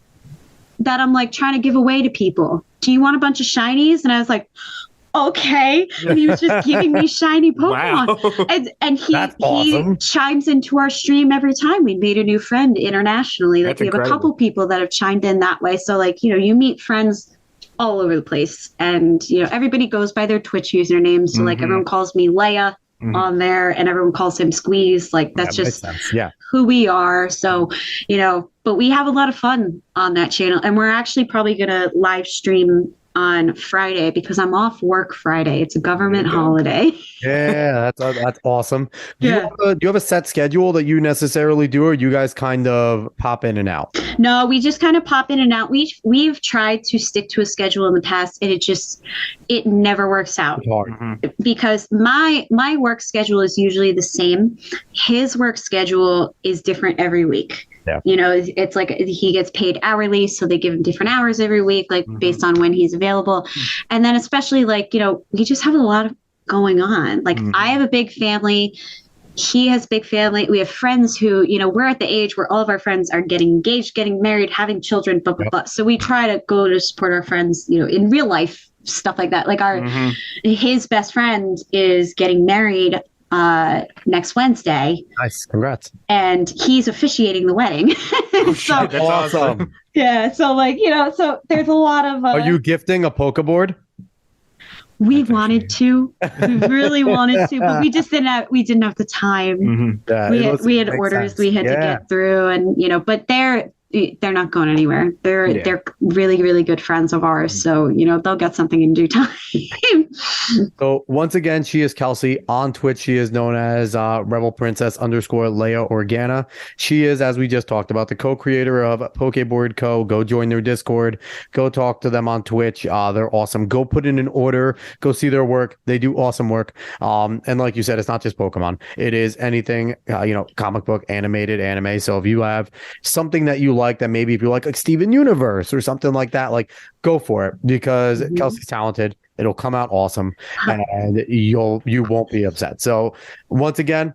that I'm like trying to give away to people. Do you want a bunch of shinies?" And I was like, "Okay." And he was just giving me shiny Pokemon. Wow. And he chimes into our stream every time. We made a new friend internationally. Like we have a couple people that have chimed in that way. So like, you meet friends all over the place. And, everybody goes by their Twitch username. So like everyone calls me Leia on there and everyone calls him Squeeze. Like that's just who we are. So, but we have a lot of fun on that channel. And we're actually probably going to live stream on Friday because I'm off work Friday. It's a government holiday. Yeah, that's awesome. Do you have a set schedule that you necessarily do, or you guys kind of pop in and out? No, we just kind of pop in and out. We've tried to stick to a schedule in the past, and it never works out. It's hard. Because my work schedule is usually the same. His work schedule is different every week. Yeah. It's like he gets paid hourly, so they give him different hours every week, like based on when he's available. And then especially like, we just have a lot of going on. Like I have a big family. He has a big family. We have friends who, we're at the age where all of our friends are getting engaged, getting married, having children, blah, blah, blah. So we try to go to support our friends, in real life, stuff like that. Like his best friend is getting married next Wednesday. Nice. Congrats. And he's officiating the wedding. So that's awesome. Yeah. So like, so there's a lot of Are you gifting a Pokeboard? We wanted to. We really wanted to, but we didn't have the time. We had orders we had to get through and but they're not going anywhere. They're really, really good friends of ours. So, they'll get something in due time. So once again, she is Kelsey. On Twitch, she is known as Rebel Princess _Leia Organa. She is, as we just talked about, the co-creator of PokeBoardCo. Go join their Discord. Go talk to them on Twitch. They're awesome. Go put in an order. Go see their work. They do awesome work. And like you said, it's not just Pokemon. It is anything, comic book, animated, anime. So if you have something that you like, that maybe if you like Steven Universe or something like that, like go for it, because Kelsey's talented. It'll come out awesome, and you won't be upset. So once again,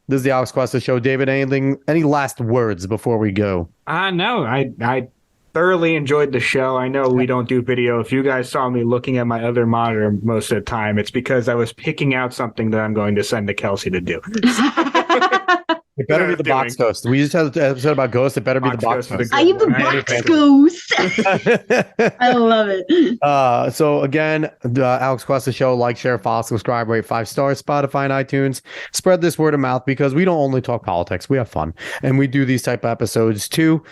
this is the Alex Questa Show. David, any last words before we go? No, I thoroughly enjoyed the show. I know we don't do video. If you guys saw me looking at my other monitor most of the time, it's because I was picking out something that I'm going to send to Kelsey to do. It better be the box ghost. We just had an episode about ghosts. It better be the box ghost. I am the box ghost. I love it. So again, the Alex Questa Show. Like, share, follow, subscribe, rate 5 stars, Spotify and iTunes. Spread this word of mouth, because we don't only talk politics. We have fun, and we do these type of episodes too.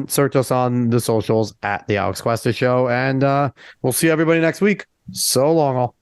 Search us on the socials at the Alex Questa Show, and we'll see everybody next week. So long, all.